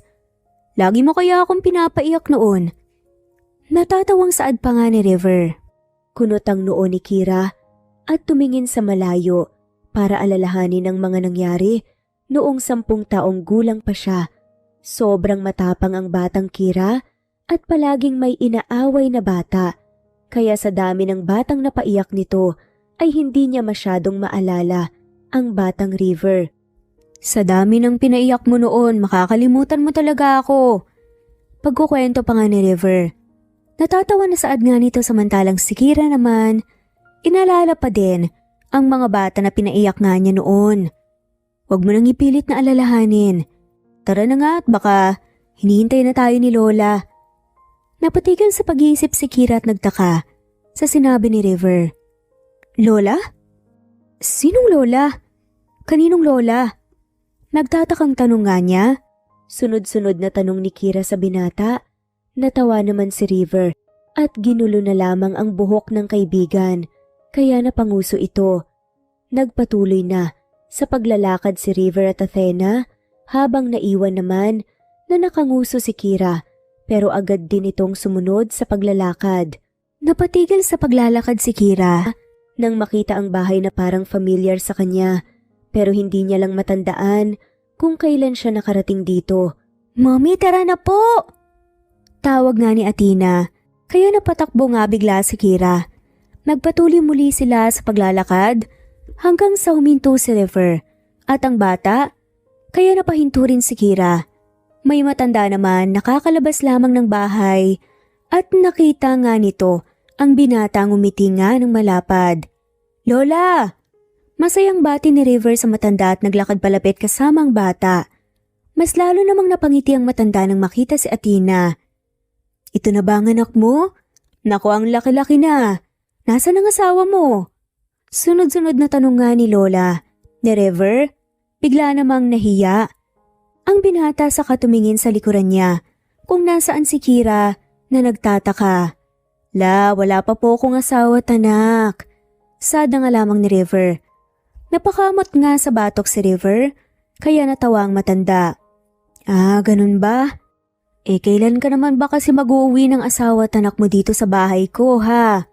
Lagi mo kaya akong pinapaiyak noon. Natatawang saad pa nga ni River. Kunot ang noo ni Kira at tumingin sa malayo para alalahanin ang mga nangyari noong 10 taong gulang pa siya. Sobrang matapang ang batang Kira at palaging may inaaway na bata. Kaya sa dami ng batang napaiyak nito ay hindi niya masyadong maalala ang batang River. Sa dami ng pinaiyak mo noon, makakalimutan mo talaga ako. Pagkukwento pa nga ni River. Natatawa na saad nga nito samantalang si Kira naman, inalala pa din ang mga bata na pinaiyak nga niya noon. Huwag mo nang ipilit na alalahanin. Tara na nga at baka hinihintay na tayo ni Lola. Napatigil sa pag-iisip si Kira at nagtaka sa sinabi ni River. Lola? Sinong Lola? Kaninong Lola? Nagtatakang tanong nga niya. Sunod-sunod na tanong ni Kira sa binata. Natawa naman si River at ginulo na lamang ang buhok ng kaibigan. Kaya napanguso ito. Nagpatuloy na sa paglalakad si River at Athena habang naiwan naman na nakanguso si Kira pero agad din itong sumunod sa paglalakad. Napatigil sa paglalakad si Kira nang makita ang bahay na parang familiar sa kanya pero hindi niya lang matandaan kung kailan siya nakarating dito. Mommy, tara na po! Tawag nga ni Athena kaya napatakbo nga bigla si Kira. Nagpatuloy muli sila sa paglalakad hanggang sa huminto si River at ang bata, kaya napahinto rin si Kira. May matanda naman nakakalabas lamang ng bahay at nakita nga nito ang binata ngumiti nga ng malapad. Lola! Masayang bati ni River sa matanda at naglakad palapit kasama ang bata. Mas lalo namang napangiti ang matanda nang makita si Athena. Ito na ba ang anak mo? Naku, ang laki-laki na. Nasaan ang asawa mo? Sunod-sunod na tanong nga ni Lola. Ni River, bigla namang nahiya. Ang binata sa katumingin sa likuran niya kung nasaan si Kira na nagtataka. La, wala pa po akong asawa at anak. Sad nga lamang ni River. Napakamot nga sa batok si River, kaya natawa ang matanda. Ah, ganun ba? Kailan ka naman ba kasi mag-uuwi ng asawa at anak mo dito sa bahay ko, ha?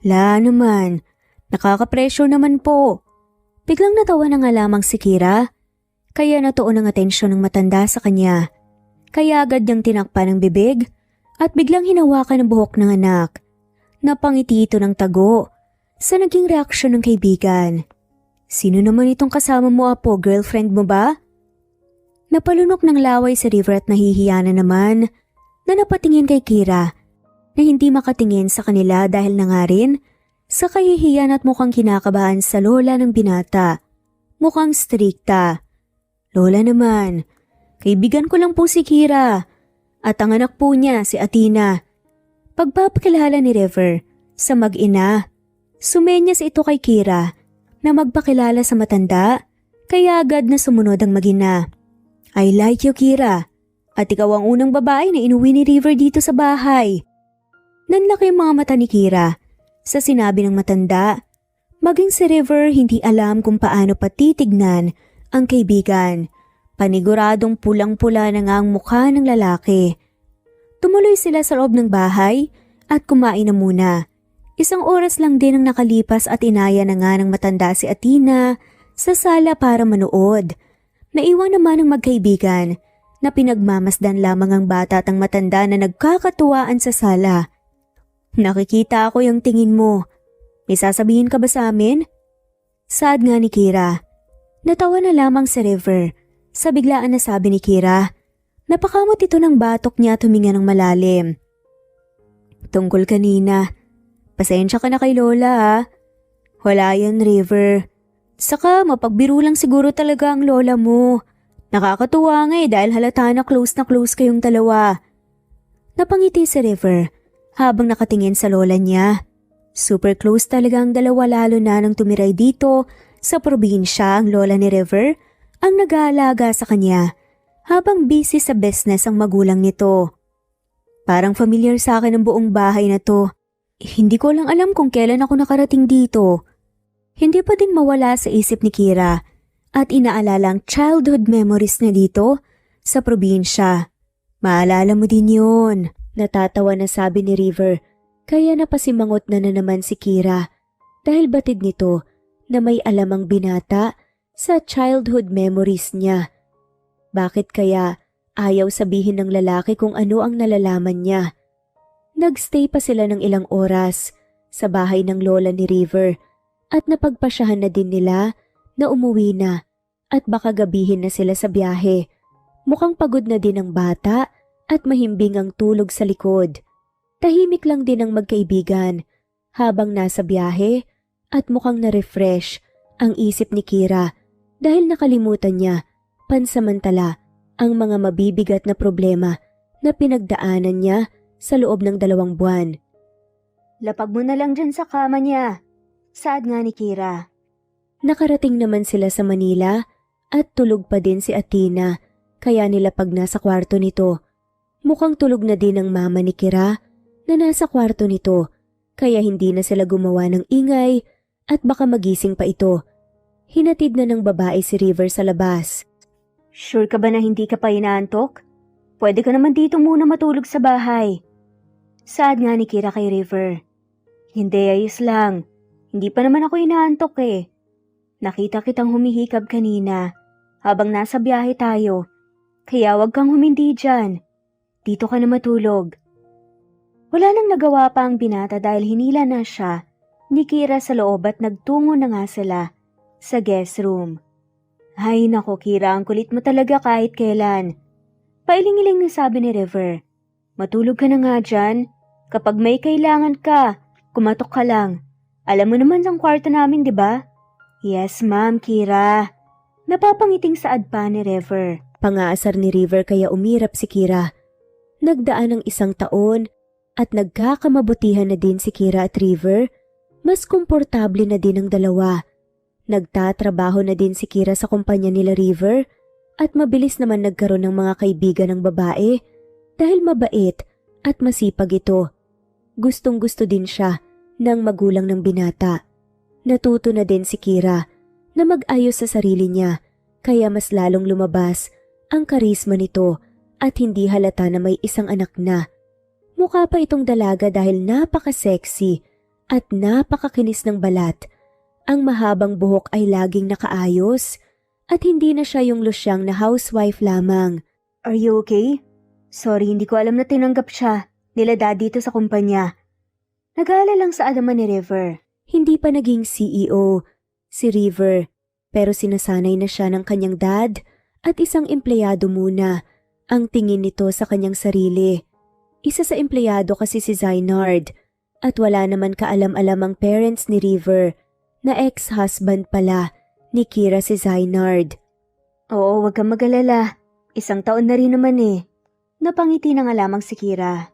La naman, nakaka-pressure naman po. Biglang natawa na nga lamang si Kira, kaya natuon ang atensyon ng matanda sa kanya. Kaya agad niyang tinakpan ng bibig at biglang hinawakan ang buhok ng anak. Napangiti ito ng tago sa naging reaksyon ng kaibigan. Sino naman itong kasama mo, apo? Girlfriend mo ba? Napalunok ng laway si River at nahihiya na naman na napatingin kay Kira na hindi makatingin sa kanila dahil na nga rin sa kahihiyan at mukhang kinakabahan sa lola ng binata. Mukhang strikta. Lola naman, kaibigan ko lang po si Kira at ang anak po niya si Athena. Pagpapakilala ni River sa mag-ina, sumenyas ito kay Kira na magpakilala sa matanda kaya agad na sumunod ang mag-ina. I like you, Kira. At ikaw ang unang babae na inuwi ni River dito sa bahay. Nanlaki ang mga mata ni Kira sa sinabi ng matanda. Maging si River hindi alam kung paano patitignan ang kaibigan. Paniguradong pulang-pula na nga ang mukha ng lalaki. Tumuloy sila sa loob ng bahay at kumain na muna. Isang oras lang din ang nakalipas at inaya na nga ng matanda si Athena sa sala para manood. Naiwan naman ng magkaibigan na pinagmamasdan lamang ang bata at ang matanda na nagkakatuwaan sa sala. Nakikita ako yung tingin mo. May sasabihin ka ba sa amin? Saad nga ni Kira. Natawa na lamang si River. Sa biglaan na sabi ni Kira. Napakamot ito ng batok niya at huminga ng malalim. Tungkol kanina. Pasensya ka na kay Lola ha. Wala yan, River. Saka mapagbiro lang siguro talaga ang lola mo. Nakakatuwa nga dahil halata na close kayong dalawa. Napangiti si River habang nakatingin sa lola niya. Super close talaga ang dalawa lalo na nang tumiray dito sa probinsya ang lola ni River ang nag-aalaga sa kanya habang busy sa business ang magulang nito. Parang familiar sa akin ang buong bahay na to. Hindi ko lang alam kung kailan ako nakarating dito. Hindi pa din mawala sa isip ni Kira at inaalala ang childhood memories niya dito sa probinsya. Maalala mo din yun. Natatawa na sabi ni River kaya napasimangot na naman si Kira dahil batid nito na may alam ang binata sa childhood memories niya. Bakit kaya ayaw sabihin ng lalaki kung ano ang nalalaman niya? Nagstay pa sila ng ilang oras sa bahay ng lola ni River at napagpasyahan na din nila na umuwi na at baka gabihin na sila sa biyahe. Mukhang pagod na din ang bata at mahimbing ang tulog sa likod. Tahimik lang din ang magkaibigan habang nasa biyahe at mukhang na-refresh ang isip ni Kira dahil nakalimutan niya pansamantala ang mga mabibigat na problema na pinagdaanan niya sa loob ng 2 buwan. Lapag mo na lang dyan sa kama niya. Saad nga ni Kira. Nakarating naman sila sa Manila at tulog pa din si Athena kaya nilapag na sa kwarto nito. Mukhang tulog na din ang mama ni Kira na nasa kwarto nito kaya hindi na sila gumawa ng ingay at baka magising pa ito. Hinatid na ng babae si River sa labas. Sure ka ba na hindi ka pa inaantok? Pwede ka naman dito muna matulog sa bahay. Saad nga ni Kira kay River. Hindi, ayos lang. Hindi pa naman ako inaantok eh. Nakita kitang humihikab kanina habang nasa biyahe tayo. Kaya wag kang humindi dyan. Dito ka na matulog. Wala nang nagawa pa ang binata dahil hinila na siya ni Kira sa loob at nagtungo na nga sila sa guest room. Ay nako Kira, ang kulit mo talaga kahit kailan. Pailing-iling na sabi ni River. Matulog ka na nga dyan. Kapag may kailangan ka, kumatok ka lang. Alam mo naman ang kwarto namin, di ba? Yes, ma'am, Kira. Napapangiting saad pa ni River. Pangaasar ni River kaya umirap si Kira. Nagdaan ng 1 taon at nagkakamabutihan na din si Kira at River. Mas komportable na din ang dalawa. Nagtatrabaho na din si Kira sa kumpanya nila River at mabilis naman nagkaroon ng mga kaibigan ng babae dahil mabait at masipag ito. Gustong-gusto din siya ng magulang ng binata. Natuto na din si Kira na mag-ayos sa sarili niya kaya mas lalong lumabas ang karisma nito at hindi halata na may isang anak na. Mukha pa itong dalaga dahil napaka-sexy at napakakinis ng balat. Ang mahabang buhok ay laging nakaayos at hindi na siya yung lusyang na housewife lamang. Are you okay? Sorry, hindi ko alam na tinanggap siya nila dad dito sa kumpanya. Nag-aalala lang sa naman ni River. Hindi pa naging CEO si River pero sinasanay na siya ng kanyang dad at isang empleyado muna ang tingin nito sa kanyang sarili. Isa sa empleyado kasi si Zainard at wala naman kaalam-alam ang parents ni River na ex-husband pala ni Kira si Zainard. Oo, wag kang mag-alala. 1 taon na rin naman eh. Napangiti na nga lamang si Kira.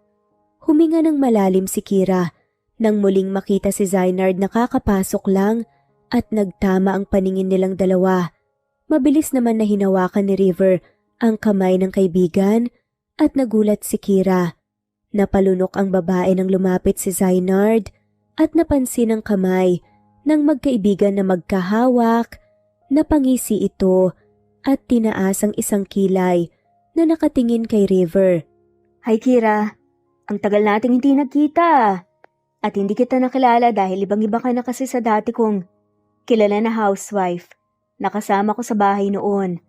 Huminga ng malalim si Kira nang muling makita si Zainard na kakapasok lang at nagtama ang paningin nilang dalawa. Mabilis naman na hinawakan ni River ang kamay ng kaibigan at nagulat si Kira. Napalunok ang babae nang lumapit si Zainard at napansin ang kamay ng magkaibigan na magkahawak. Napangisi ito at tinaas ang isang kilay na nakatingin kay River. Hi Kira, ang tagal nating hindi nagkita. At hindi kita nakilala dahil ibang-iba ka na kasi sa dati kong kilala na housewife. Nakasama ko sa bahay noon.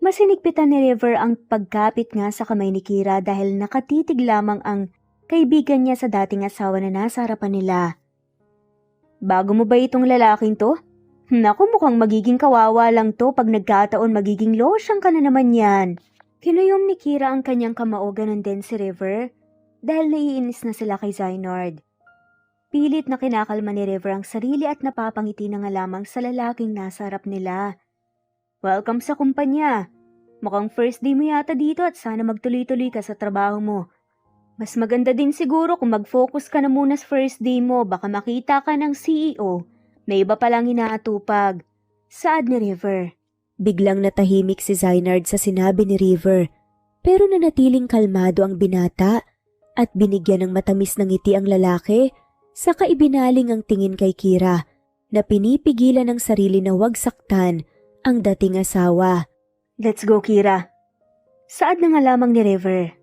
Mas hinigpitan ni River ang pagkapit nga sa kamay ni Kira dahil nakatitig lamang ang kaibigan niya sa dating asawa na nasa harapan nila. Bago mo ba itong lalaking to? Naku, mukhang magiging kawawa lang to pag nagkataon magiging losyang ka na naman yan. Kinuyom ni Kira ang kanyang kamao, ganun din si River dahil naiinis na sila kay Zynard. Pilit na kinakalma ni River ang sarili at napapangiti na nga lamang sa lalaking nasa harap nila. Welcome sa kumpanya. Mukhang first day mo yata dito at sana magtuloy-tuloy ka sa trabaho mo. Mas maganda din siguro kung mag-focus ka na muna sa first day mo, baka makita ka ng CEO na iba palang inaatupag. Saad ni River. Biglang natahimik si Zynard sa sinabi ni River, pero nanatiling kalmado ang binata at binigyan ng matamis ng ngiti ang lalaki. Saka ibinaling ang tingin kay Kira na pinipigilan ng sarili na wag saktan ang dating asawa. Let's go Kira. Saad na nga lamang ni River.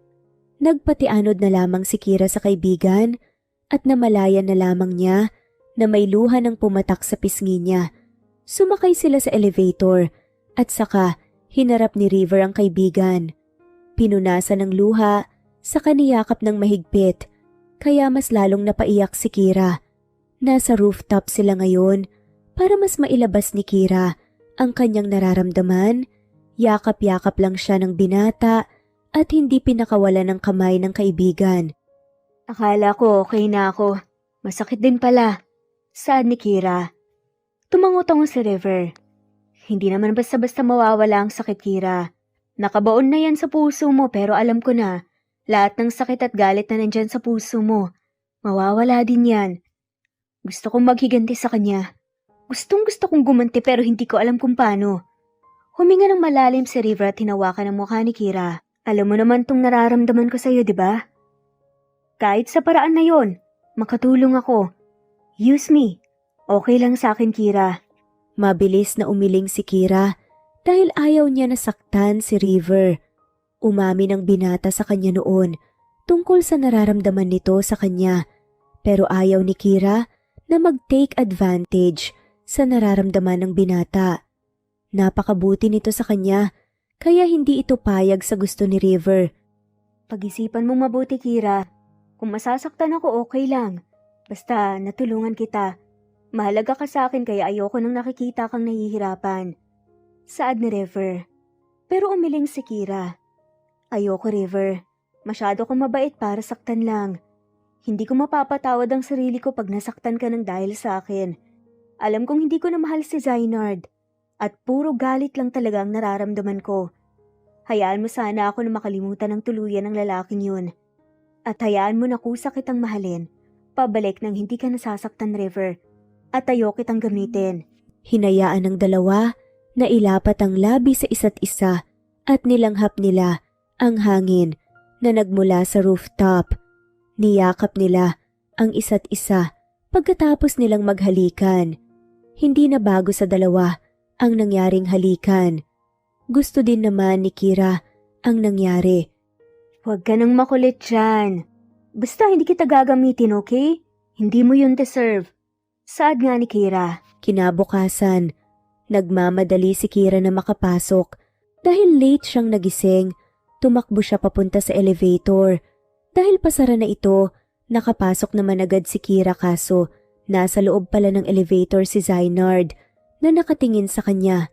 Nagpatianod na lamang si Kira sa kaibigan at namalayan na lamang niya na may luha ng pumatak sa pisngi niya. Sumakay sila sa elevator at saka hinarap ni River ang kaibigan. Pinunasan ng luha, saka niyakap ng mahigpit. Kaya mas lalong napaiyak si Kira. Nasa rooftop sila ngayon para mas mailabas ni Kira ang kanyang nararamdaman. Yakap-yakap lang siya ng binata at hindi pinakawalan ng kamay ng kaibigan. Akala ko okay na ako. Masakit din pala. Saad ni Kira. Tumangutango si River. Hindi naman basta-basta mawawala ang sakit, Kira. Nakabaon na yan sa puso mo pero alam ko na. Lahat ng sakit at galit na nandyan sa puso mo, mawawala din yan. Gusto kong maghiganti sa kanya. Gustong-gusto kong gumanti pero hindi ko alam kung paano. Huminga ng malalim si River at hinawakan ang mukha ni Kira. Alam mo naman tong nararamdaman ko sa'yo, di ba? Kahit sa paraan na yon, makatulong ako. Use me. Okay lang sa akin, Kira. Mabilis na umiling si Kira dahil ayaw niya nasaktan si River. Umamin ang binata sa kanya noon tungkol sa nararamdaman nito sa kanya, pero ayaw ni Kira na mag-take advantage sa nararamdaman ng binata. Napakabuti nito sa kanya, kaya hindi ito payag sa gusto ni River. Pag-isipan mo mabuti, Kira. Kung masasaktan ako, okay lang. Basta natulungan kita. Mahalaga ka sa akin kaya ayoko nang nakikita kang nahihirapan. Saad ni River. Pero umiling si Kira. Ayoko, River. Masyado kong mabait para saktan lang. Hindi ko mapapatawad ang sarili ko pag nasaktan ka ng dahil sa akin. Alam kong hindi ko na mahal si Zynard. At puro galit lang talaga ang nararamdaman ko. Hayaan mo sana ako na makalimutan ng tuluyan ng lalaking yun. At hayaan mo na kusa kitang mahalin. Pabalik nang hindi ka nasasaktan, River. At ayoko kitang gamitin. Hinayaan ng dalawa na ilapat ang labi sa isa't isa at nilanghap nila ang hangin na nagmula sa rooftop. Niyakap nila ang isa't isa pagkatapos nilang maghalikan. Hindi na bago sa dalawa ang nangyaring halikan. Gusto din naman ni Kira ang nangyari. Huwag ka nang makulit dyan. Basta hindi kita gagamitin, okay? Hindi mo yun deserve. Saad nga ni Kira. Kinabukasan, nagmamadali si Kira na makapasok dahil late siyang nagising. Tumakbo siya papunta sa elevator. Dahil pasara na ito, nakapasok naman agad si Kira kaso nasa loob pala ng elevator si Zynard na nakatingin sa kanya.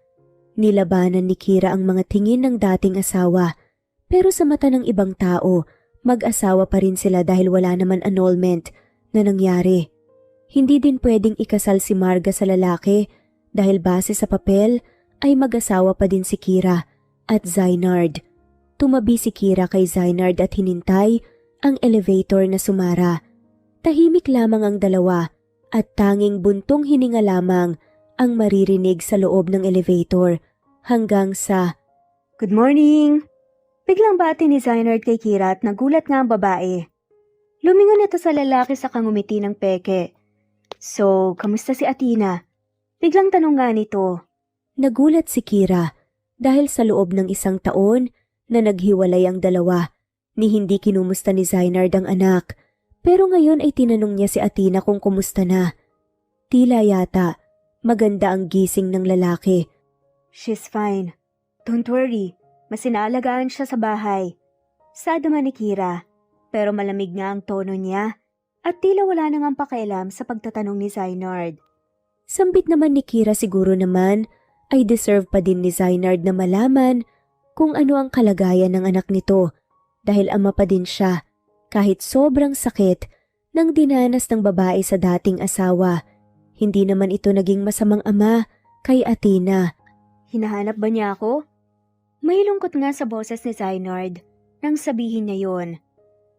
Nilabanan ni Kira ang mga tingin ng dating asawa pero sa mata ng ibang tao, mag-asawa pa rin sila dahil wala naman annulment na nangyari. Hindi din pwedeng ikasal si Marga sa lalaki dahil base sa papel ay mag-asawa pa din si Kira at Zynard. Tumabi si Kira kay Zynard at hinintay ang elevator na sumara. Tahimik lamang ang dalawa at tanging buntong hininga lamang ang maririnig sa loob ng elevator hanggang sa Good morning! Biglang bati ni Zynard kay Kira at nagulat nga ang babae. Lumingon ito sa lalaki sa kangumiti ng peke. So, kamusta si Athena? Biglang tanong nga nito. Nagulat si Kira dahil sa loob ng 1 taon na naghiwalay ang dalawa, ni hindi kinumusta ni Zainard ang anak. Pero ngayon ay tinanong niya si Athena kung kumusta na. Tila yata, maganda ang gising ng lalaki. She's fine. Don't worry, mas inaalagaan siya sa bahay. Sad naman ni Kira, pero malamig nga ang tono niya at tila wala nang pakialam sa pagtatanong ni Zainard. Sambit naman ni Kira siguro naman ay deserve pa din ni Zainard na malaman kung ano ang kalagayan ng anak nito dahil ama pa din siya kahit sobrang sakit ng dinanas ng babae sa dating asawa. Hindi naman ito naging masamang ama kay Athena. Hinahanap ba niya ako? May lungkot nga sa boses ni Zainard nang sabihin niya yon.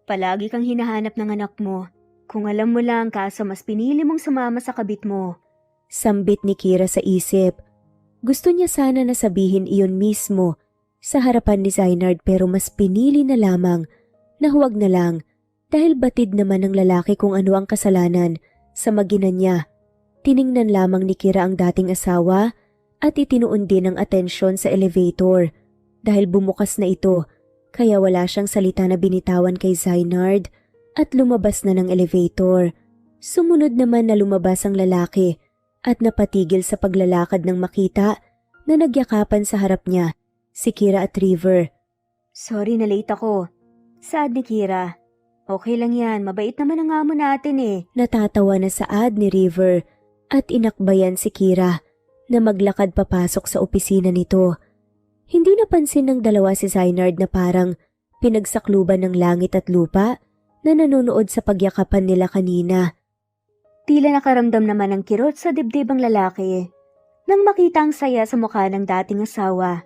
Palagi kang hinahanap ng anak mo. Kung alam mo lang kaso mas pinili mong sumama sa kabit mo. Sambit ni Kira sa isip. Gusto niya sana na sabihin iyon mismo sa harapan ni Zainard pero mas pinili na lamang na huwag na lang dahil batid naman ng lalaki kung ano ang kasalanan sa maginan niya. Tiningnan lamang ni Kira ang dating asawa at itinuon din ang atensyon sa elevator dahil bumukas na ito kaya wala siyang salita na binitawan kay Zainard at lumabas na ng elevator. Sumunod naman na lumabas ang lalaki at napatigil sa paglalakad nang makita na nagyakapan sa harap niya si Kira at River. Sorry na late ako. Sad ni Kira. Okay lang yan, mabait naman ang amo natin eh. Natatawa na saad ni River at inakbayan si Kira na maglakad papasok sa opisina nito. Hindi napansin ng dalawa si Zainard na parang pinagsakluban ng langit at lupa na nanonood sa pagyakapan nila kanina. Tila nakaramdam naman ng kirot sa dibdib ang lalaki nang makita ang saya sa mukha ng dating asawa.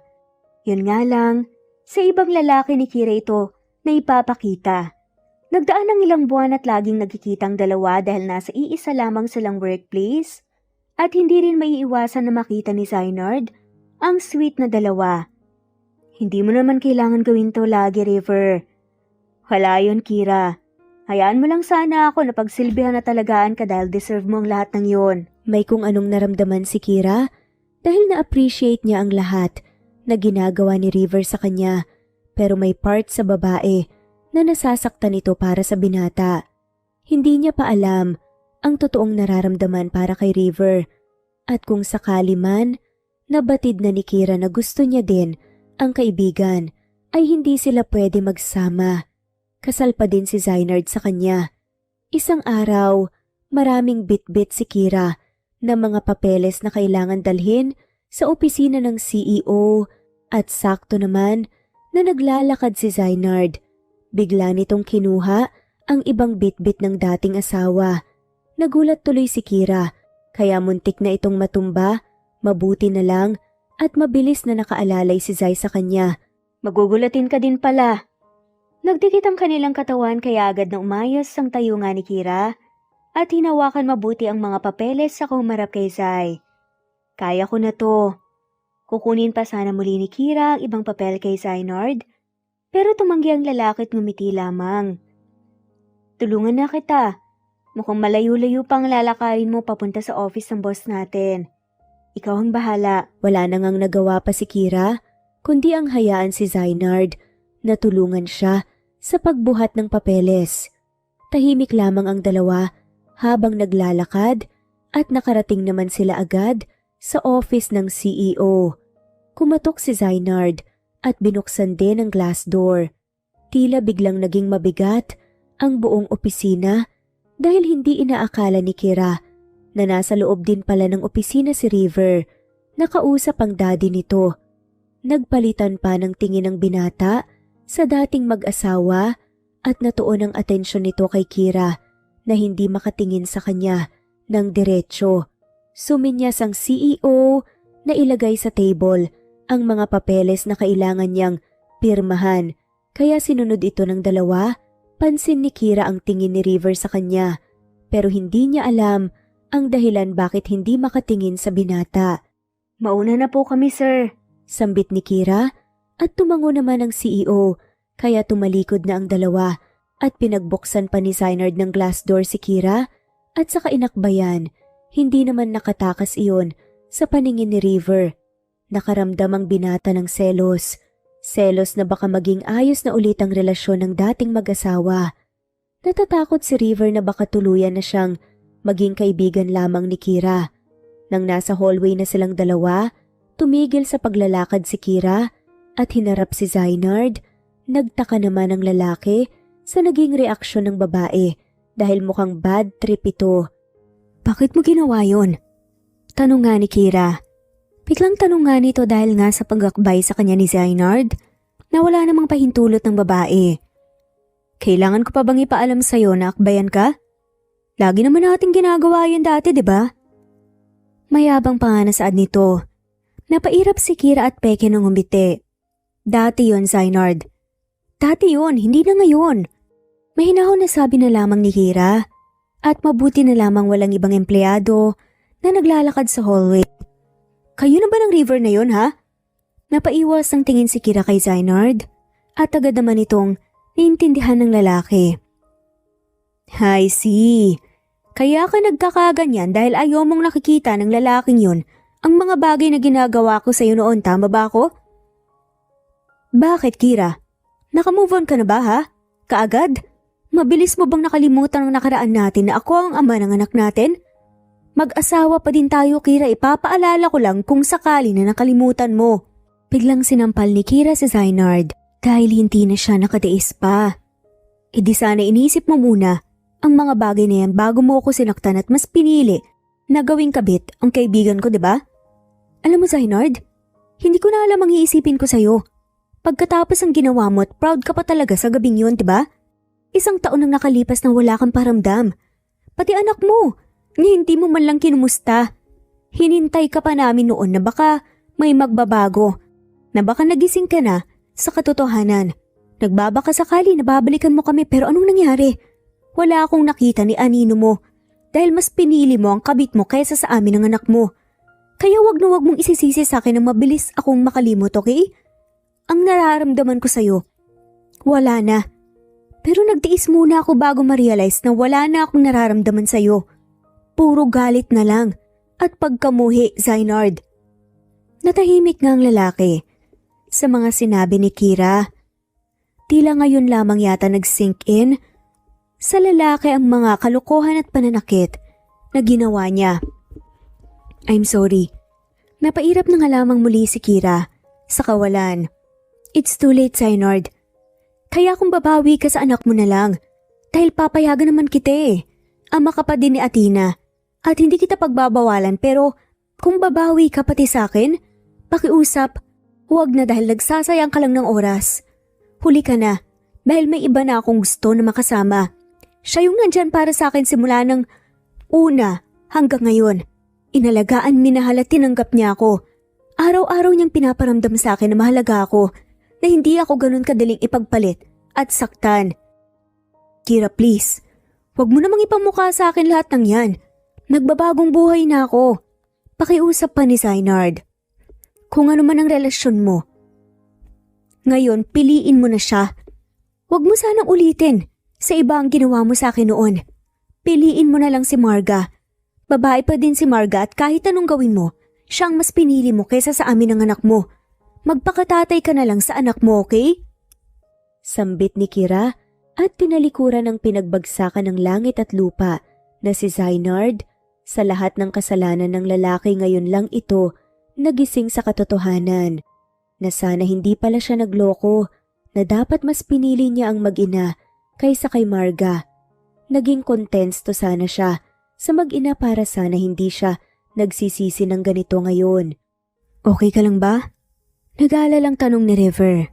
Yun nga lang, sa ibang lalaki ni Kira ito na ipapakita. Nagdaan ng ilang buwan at laging nagkikitang dalawa dahil nasa iisa lamang silang workplace at hindi rin maiiwasan na makita ni Zainard ang sweet na dalawa. Hindi mo naman kailangan gawin to lagi, River. Wala yun, Kira. Hayaan mo lang sana ako na pagsilbihan na talagaan ka dahil deserve mo ang lahat ng yun. May kung anong naramdaman si Kira dahil na-appreciate niya ang lahat na ginagawa ni River sa kanya pero may part sa babae na nasasaktan ito para sa binata. Hindi niya pa alam ang totoong nararamdaman para kay River at kung sakali man nabatid na ni Kira na gusto niya din ang kaibigan ay hindi sila pwede magsama. Kasal pa din si Zainard sa kanya. Isang araw, maraming bit-bit si Kira na mga papeles na kailangan dalhin sa opisina ng CEO at sakto naman na naglalakad si Zainard. Bigla nitong kinuha ang ibang bit-bit ng dating asawa. Nagulat tuloy si Kira kaya muntik na itong matumba, mabuti na lang at mabilis na nakaalalay si Zai sa kanya. Magugulatin ka din pala. Nagdikit ang kanilang katawan kaya agad na umayos ang tayo nga ni Kira at hinawakan mabuti ang mga papeles sa humarap kay Zai. Kaya ko na to. Kukunin pa sana muli ni Kira ang ibang papel kay Zainard pero tumanggi ang lalaki at ngumiti lamang. Tulungan na kita. Mukhang malayo-layo pang lalakarin mo papunta sa office ng boss natin. Ikaw ang bahala. Wala na ngang nagawa pa si Kira kundi ang hayaan si Zainard na tulungan siya sa pagbuhat ng papeles. Tahimik lamang ang dalawa habang naglalakad at nakarating naman sila agad sa office ng CEO. Kumatok si Zainard at binuksan din ang glass door. Tila biglang naging mabigat ang buong opisina dahil hindi inaakala ni Kira na nasa loob din pala ng opisina si River. Nakausap ang daddy nito. Nagpalitan pa ng tingin ng binata sa dating mag-asawa at natuon ang atensyon nito kay Kira na hindi makatingin sa kanya ng diretsyo. Suminyas ang CEO na ilagay sa table ang mga papeles na kailangan niyang pirmahan kaya sinunod ito ng dalawa. Pansin ni Kira ang tingin ni River sa kanya pero hindi niya alam ang dahilan bakit hindi makatingin sa binata. Mauna na po kami, sir. Sambit ni Kira at tumango naman ang CEO kaya tumalikod na ang dalawa at pinagbuksan pa ni Zainard ng glass door si Kira at saka inakbayan. Hindi naman nakatakas iyon sa paningin ni River. Nakaramdam ang binata ng selos. Selos na baka maging ayos na ulit ang relasyon ng dating mag-asawa. Natatakot si River na baka tuluyan na siyang maging kaibigan lamang ni Kira. Nang nasa hallway na silang dalawa, tumigil sa paglalakad si Kira at hinarap si Zainard. Nagtaka naman ang lalaki sa naging reaksyon ng babae dahil mukhang bad trip ito. Bakit mo ginawa yon? Tanong nga ni Kira. Biglang tanong nga nito dahil nga sa pagakbay sa kanya ni Zainard na wala namang pahintulot ng babae. Kailangan ko pa bang ipaalam sa'yo na akbayan ka? Lagi naman nating ginagawa yan dati, di ba? Mayabang pa nga nasaad nito. Napairap si Kira at peke ng umbite. Dati yon, Zainard. Dati yon, hindi na ngayon. Mahinahon na sabi na lamang ni Kira at mabuti na lamang walang ibang empleyado na naglalakad sa hallway. Kayo na ba ng River na yon, ha? Napaiwas ang tingin si Kira kay Zainard at agad naman itong naiintindihan ng lalaki. I see. Kaya ka nagkakaganyan dahil ayaw mong nakikita ng lalaking yon ang mga bagay na ginagawa ko sa'yo noon, tama ba ako? Bakit, Kira? Nakamove on ka na ba, ha? Kaagad? Mabilis mo bang nakalimutan ang nakaraan natin na ako ang ama ng anak natin? Mag-asawa pa din tayo, Kira. Ipapaalala ko lang kung sakali na nakalimutan mo. Biglang sinampal ni Kira si Zainard dahil hindi na siya nakatiis pa. E di sana inisip mo muna ang mga bagay na yan bago mo ako sinaktan at mas pinili na gawing kabit ang kaibigan ko, di ba? Alam mo, Zainard, hindi ko na alam ang iisipin ko sa'yo. Pagkatapos ang ginawa mo at proud ka pa talaga sa gabing yun, di ba? 1 taon nang nakalipas na wala kang paramdam. Pati anak mo. Hindi mo man lang kinumusta. Hinintay ka pa namin noon na baka may magbabago. Na baka nagising ka na sa katotohanan. Nagbabaka sakali na babalikan mo kami pero anong nangyari? Wala akong nakita ni anino mo. Dahil mas pinili mo ang kabit mo kaysa sa amin ng anak mo. Kaya wag na wag mong isisisi sa akin na mabilis akong makalimot, okay? Ang nararamdaman ko sa'yo, wala na. Pero nagtiis muna ako bago ma-realize na wala na akong nararamdaman sa'yo. Puro galit na lang at pagkamuhi, Zainard. Natahimik nga ang lalaki sa mga sinabi ni Kira. Tila ngayon lamang yata nag-sink in sa lalaki ang mga kalokohan at pananakit na ginawa niya. I'm sorry. Napairap na nga lamang muli si Kira sa kawalan. It's too late, Zainard. Kaya kung babawi ka sa anak mo na lang dahil papayagan naman kita eh. Ama ka pa din ni Athena. At hindi kita pagbabawalan pero kung babawi ka pati sa akin, pakiusap, huwag na dahil nagsasayang ka lang ng oras. Huli ka na dahil may iba na akong gusto na makasama. Siya yung nandyan para sa akin simula ng una hanggang ngayon. Inalagaan, minahal at tinanggap niya ako. Araw-araw niyang pinaparamdam sa akin na mahalaga ako, na hindi ako ganun kadaling ipagpalit at saktan. Kira, please, huwag mo namang ipamukha sa akin lahat ng yan. Nagbabagong buhay na ako. Pakiusap pa ni Zainard. Kung ano man ang relasyon mo. Ngayon, piliin mo na siya. Huwag mo sanang ulitin sa iba ang ginawa mo sa akin noon. Piliin mo na lang si Marga. Babae pa din si Marga at kahit anong gawin mo, siyang mas pinili mo kaysa sa amin ng anak mo. Magpakatatay ka na lang sa anak mo, okay? Sambit ni Kira at pinalikuran ng pinagbagsakan ng langit at lupa na si Zainard. Sa lahat ng kasalanan ng lalaki ngayon lang ito nagising sa katotohanan na sana hindi pala siya nagloko, na dapat mas pinili niya ang mag-ina kaysa kay Marga. Naging kontento sana siya sa mag-ina para sana hindi siya nagsisisi ng ganito ngayon. Okay ka lang ba? Nag-aalalang tanong ni River.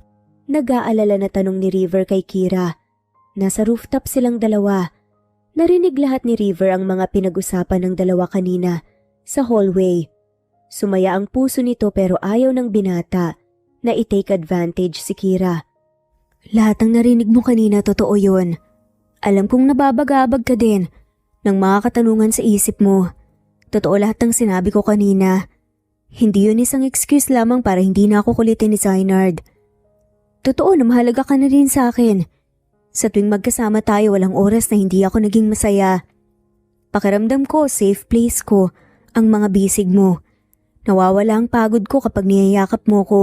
Nag-aalala na tanong ni River kay Kira. Nasa rooftop silang dalawa. Narinig lahat ni River ang mga pinag-usapan ng dalawa kanina sa hallway. Sumaya ang puso nito pero ayaw ng binata na i-take advantage si Kira. Lahat ng narinig mo kanina totoo yun. Alam kong nababagabag ka din ng mga katanungan sa isip mo. Totoo lahat ng sinabi ko kanina. Hindi yun isang excuse lamang para hindi na ako kulitin ni Zainard. Totoo na mahalaga ka na rin sa akin. Sa tuwing magkasama tayo walang oras na hindi ako naging masaya. Pakiramdam ko, safe place ko, ang mga bisig mo. Nawawala ang pagod ko kapag niyayakap mo ko.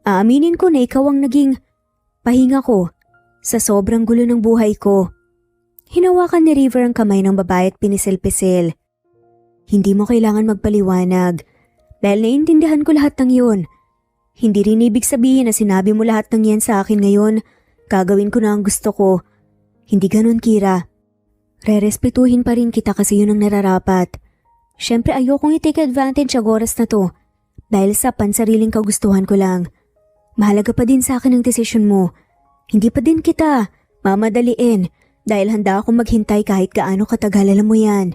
Aaminin ko na ikaw ang naging pahinga ko sa sobrang gulo ng buhay ko. Hinawakan ni River ang kamay ng babae at pinisil-pisil. Hindi mo kailangan magpaliwanag dahil naiintindihan ko lahat ng yun. Hindi rin ibig sabihin na sinabi mo lahat ng yan sa akin ngayon. Gagawin ko na ang gusto ko. Hindi ganun, Kira. Rerespetuhin pa rin kita kasi yun ang nararapat. Siyempre ayokong i-take advantage ang oras na to dahil sa pansariling kagustuhan ko lang. Mahalaga pa din sa akin ang desisyon mo. Hindi pa din kita mamadaliin dahil handa akong maghintay kahit gaano katagal, alam mo yan.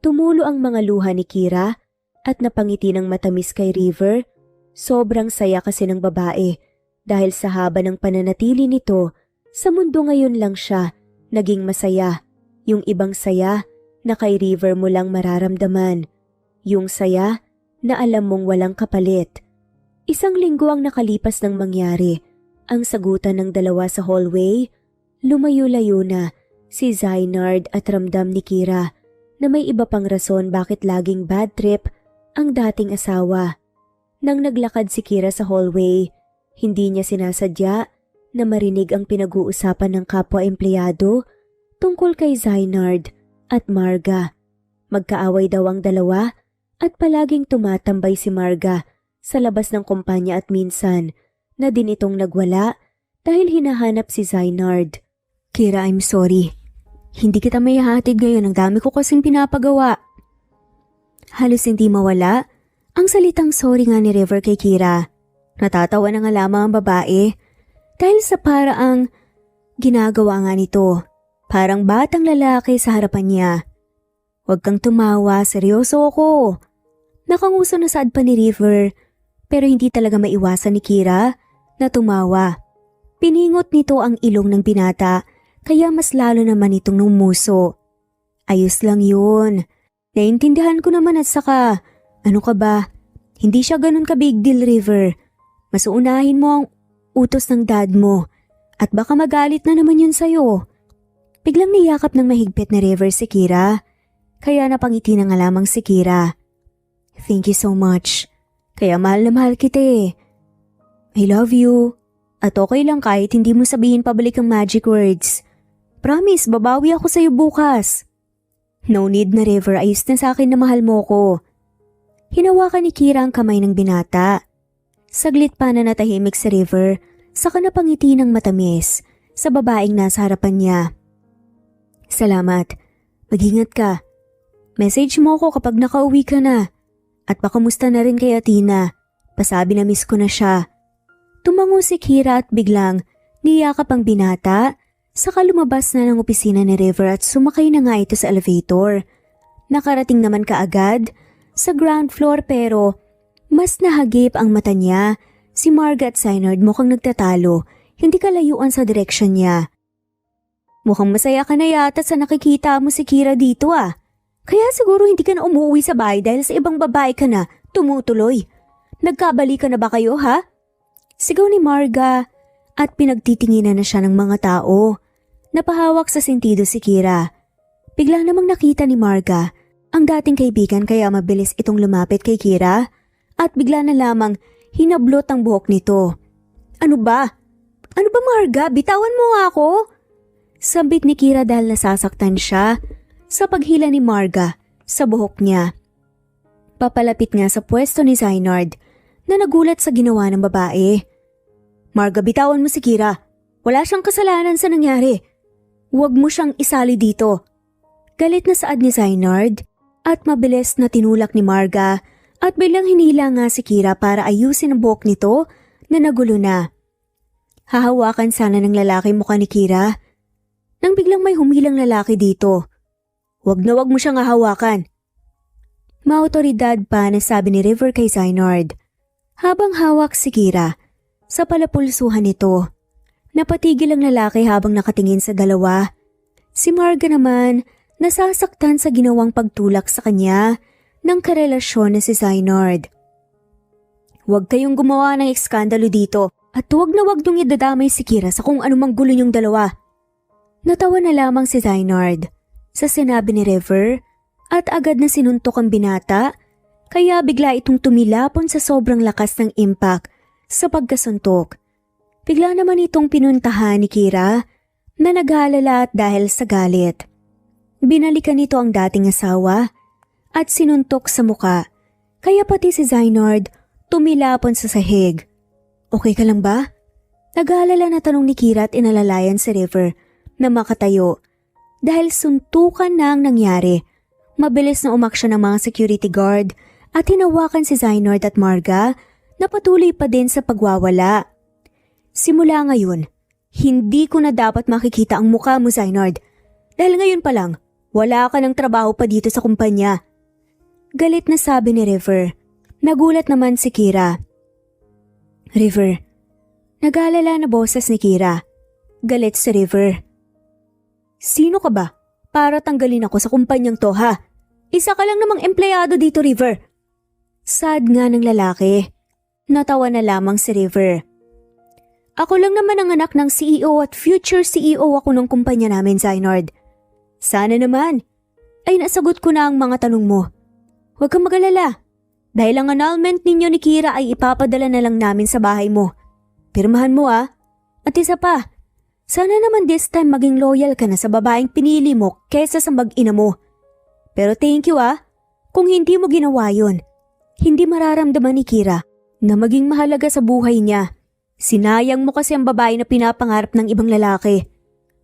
Tumulo ang mga luha ni Kira at napangiti ng matamis kay River. Sobrang saya kasi ng babae dahil sa haba ng pananatili nito, sa mundo ngayon lang siya naging masaya. Yung ibang saya na kay River mo lang mararamdaman. Yung saya na alam mong walang kapalit. Isang linggo ang nakalipas ng mangyari. Ang sagutan ng dalawa sa hallway, lumayo-layo na si Zainard at ramdam ni Kira na may iba pang rason bakit laging bad trip ang dating asawa. Nang naglakad si Kira sa hallway, hindi niya sinasadya na marinig ang pinag-uusapan ng kapwa-empleyado tungkol kay Zainard at Marga. Magkaaway daw ang dalawa at palaging tumatambay si Marga sa labas ng kumpanya at minsan na din itong nagwala dahil hinahanap si Zainard. Kira, I'm sorry. Hindi kita may hatid ngayon, ang dami ko kasing pinapagawa. Halos hindi mawala ang salitang sorry nga ni River kay Kira. Natatawa na nga lamang ang babae dahil sa paraang ginagawa nga nito. Parang batang lalaki sa harapan niya. Huwag kang tumawa, seryoso ako. Nakanguso na saad pa ni River pero hindi talaga maiwasan ni Kira na tumawa. Piningot nito ang ilong ng binata kaya mas lalo naman itong numuso. Ayos lang yun. Naintindihan ko naman at saka, ano ka ba? Hindi siya ganun ka big deal, River. Mas uunahin mo ang utos ng dad mo at baka magalit na naman yun sa'yo. Biglang niyakap ng mahigpit na River si Kira, kaya napangiti na nga lamang si Kira. Thank you so much. Kaya mahal na mahal kita eh. I love you. At okay lang kahit hindi mo sabihin pabalik ang magic words. Promise, babawi ako sa'yo bukas. No need na River, ayos na sa akin na mahal mo ko. Hinawakan ni Kira ang kamay ng binata. Saglit pa na natahimik si River, saka napangiti ng matamis sa babaeng nasa harapan niya. Salamat. Mag-ingat ka. Message mo ko kapag nakauwi ka na. At pakamusta na rin kay Athena. Pasabi na miss ko na siya. Tumango si Kira at biglang niyakap ang binata, saka lumabas na ng opisina ni River at sumakay na nga ito sa elevator. Nakarating naman kaagad sa ground floor pero mas nahagip ang mata niya. Si Marga at Zainard mukhang nagtatalo, hindi kalayuan sa direksyon niya. Mukhang masaya ka na yata sa nakikita mo si Kira dito ah. Kaya siguro hindi ka na umuwi sa bahay dahil sa ibang babae ka na tumutuloy. Nagkabali ka na ba kayo ha? Sigaw ni Marga at pinagtitinginan na siya ng mga tao. Napahawak sa sentido si Kira. Bigla namang nakita ni Marga ang dating kaibigan kaya mabilis itong lumapit kay Kira at bigla na lamang hinablot ang buhok nito. Ano ba? Ano ba Marga? Bitawan mo nga ako? Sambit ni Kira dahil nasasaktan siya sa paghila ni Marga sa buhok niya. Papalapit nga sa pwesto ni Zainard na nagulat sa ginawa ng babae. Marga, bitawan mo si Kira. Wala siyang kasalanan sa nangyari. Huwag mo siyang isali dito. Galit na saad ni Zainard at mabilis na tinulak ni Marga at biglang hinila nga si Kira para ayusin ang buhok nito na nagulo na. Hahawakan sana ng lalaki mukha ni Kira nang biglang may humilang lalaki dito. Huwag na huwag mo siyang hahawakan. Maautoridad pa na sabi ni River kay Zainard. Habang hawak si Kira sa palapulsuhan nito, napatigil ang lalaki habang nakatingin sa dalawa. Si Marga naman nasasaktan sa ginawang pagtulak sa kanya ng karelasyon na si Zainard. Huwag kayong gumawa ng ekskandalo dito at huwag na huwag niyong idadamay si Kira sa kung anumang gulo niyong dalawa. Natawa na lamang si Zainard sa sinabi ni River at agad na sinuntok ang binata kaya bigla itong tumilapon sa sobrang lakas ng impact sa pagkasuntok. Bigla naman itong pinuntahan ni Kira na nag-aalala at dahil sa galit. Binalikan nito ang dating asawa at sinuntok sa muka, kaya pati si Zainard tumilapon sa sahig. Okay ka lang ba? Nag-aalala na tanong ni Kira at inalalayan si River na makatayo. Dahil suntukan na ang nangyari, mabilis na umaksyon ng mga security guard at hinawakan si Zainard at Marga na patuloy pa din sa pagwawala. Simula ngayon, hindi ko na dapat makikita ang mukha mo, Zainard. Dahil ngayon pa lang, wala ka ng trabaho pa dito sa kumpanya. Galit na sabi ni River. Nagulat naman si Kira. River. Nag-aalala na boses ni Kira. Galit si River. Sino ka ba? Para tanggalin ako sa kumpanyang to, ha? Isa ka lang namang empleyado dito, River. Sad nga ng lalaki. Natawa na lamang si River. Ako lang naman ang anak ng CEO at future CEO ako ng kumpanya namin, Zainard. Sana naman. Ay nasagot ko na ang mga tanong mo. Huwag kang mag-alala. Dahil ang annulment ninyo ni Kira ay ipapadala na lang namin sa bahay mo. Pirmahan mo, ah. At isa pa, sana naman this time maging loyal ka na sa babaeng pinili mo kesa sa mag-ina mo. Pero thank you, ah. Kung hindi mo ginawa yun, hindi mararamdaman ni Kira na maging mahalaga sa buhay niya. Sinayang mo kasi ang babae na pinapangarap ng ibang lalaki.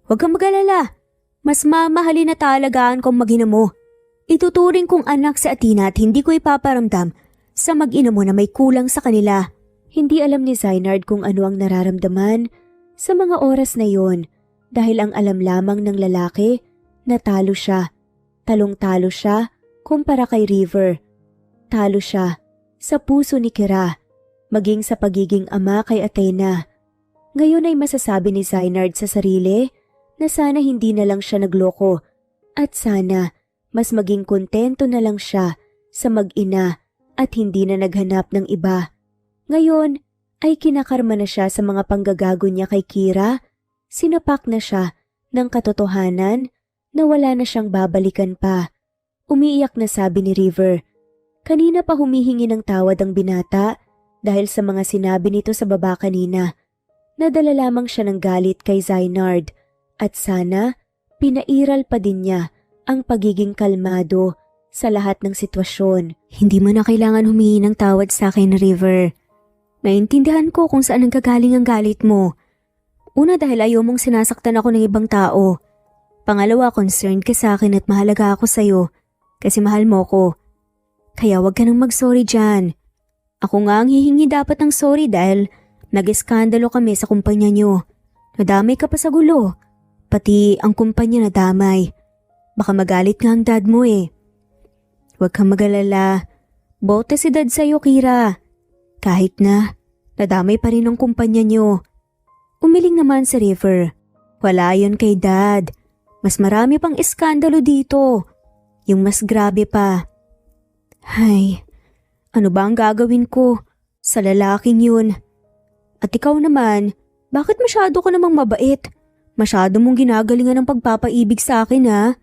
Huwag kang mag-alala. Mas mamahalin na talagaan kong mag-ina mo. Ituturing kong anak si Athena at hindi ko ipaparamdam sa mag-ina mo na may kulang sa kanila. Hindi alam ni Zainard kung ano ang nararamdaman sa mga oras na yon dahil ang alam lamang ng lalaki na talo siya. Talong-talo siya kumpara kay River. Talo siya sa puso ni Kira, maging sa pagiging ama kay Athena. Ngayon ay masasabi ni Zainard sa sarili na sana hindi na lang siya nagloko at sana mas maging kontento na lang siya sa mag-ina at hindi na naghanap ng iba. Ngayon ay kinakarma na siya sa mga panggagago niya kay Kira. Sinapak na siya ng katotohanan na wala na siyang babalikan pa. Umiiyak na sabi ni River. Kanina pa humihingi ng tawad ang binata dahil sa mga sinabi nito sa baba kanina. Nadala lamang siya ng galit kay Zainard at sana pinairal pa din niya ang pagiging kalmado sa lahat ng sitwasyon. Hindi mo na kailangan humingi ng tawad sa akin, River. Naintindihan ko kung saan nanggagaling ang galit mo. Una dahil ayaw mong sinasaktan ako ng ibang tao. Pangalawa, concerned ka sa akin at mahalaga ako sa'yo kasi mahal mo ko. Kaya wag ka nang mag-sorry dyan. Ako nga ang hihingi dapat ng sorry dahil nag-eskandalo kami sa kumpanya nyo. Nadamay ka pa sa gulo. Pati ang kumpanya nadamay. Baka magalit nga ang dad mo eh. Huwag kang mag-alala. Bote si dad sa'yo, Kira. Kahit na, nadamay pa rin ang kumpanya nyo. Umiling naman si River. Wala yun kay dad. Mas marami pang iskandalo dito. Yung mas grabe pa. Hay, ano ba ang gagawin ko sa lalaking yun? At ikaw naman, bakit masyado ka namang mabait? Masyado mong ginagalingan ng pagpapaibig sa akin, ha?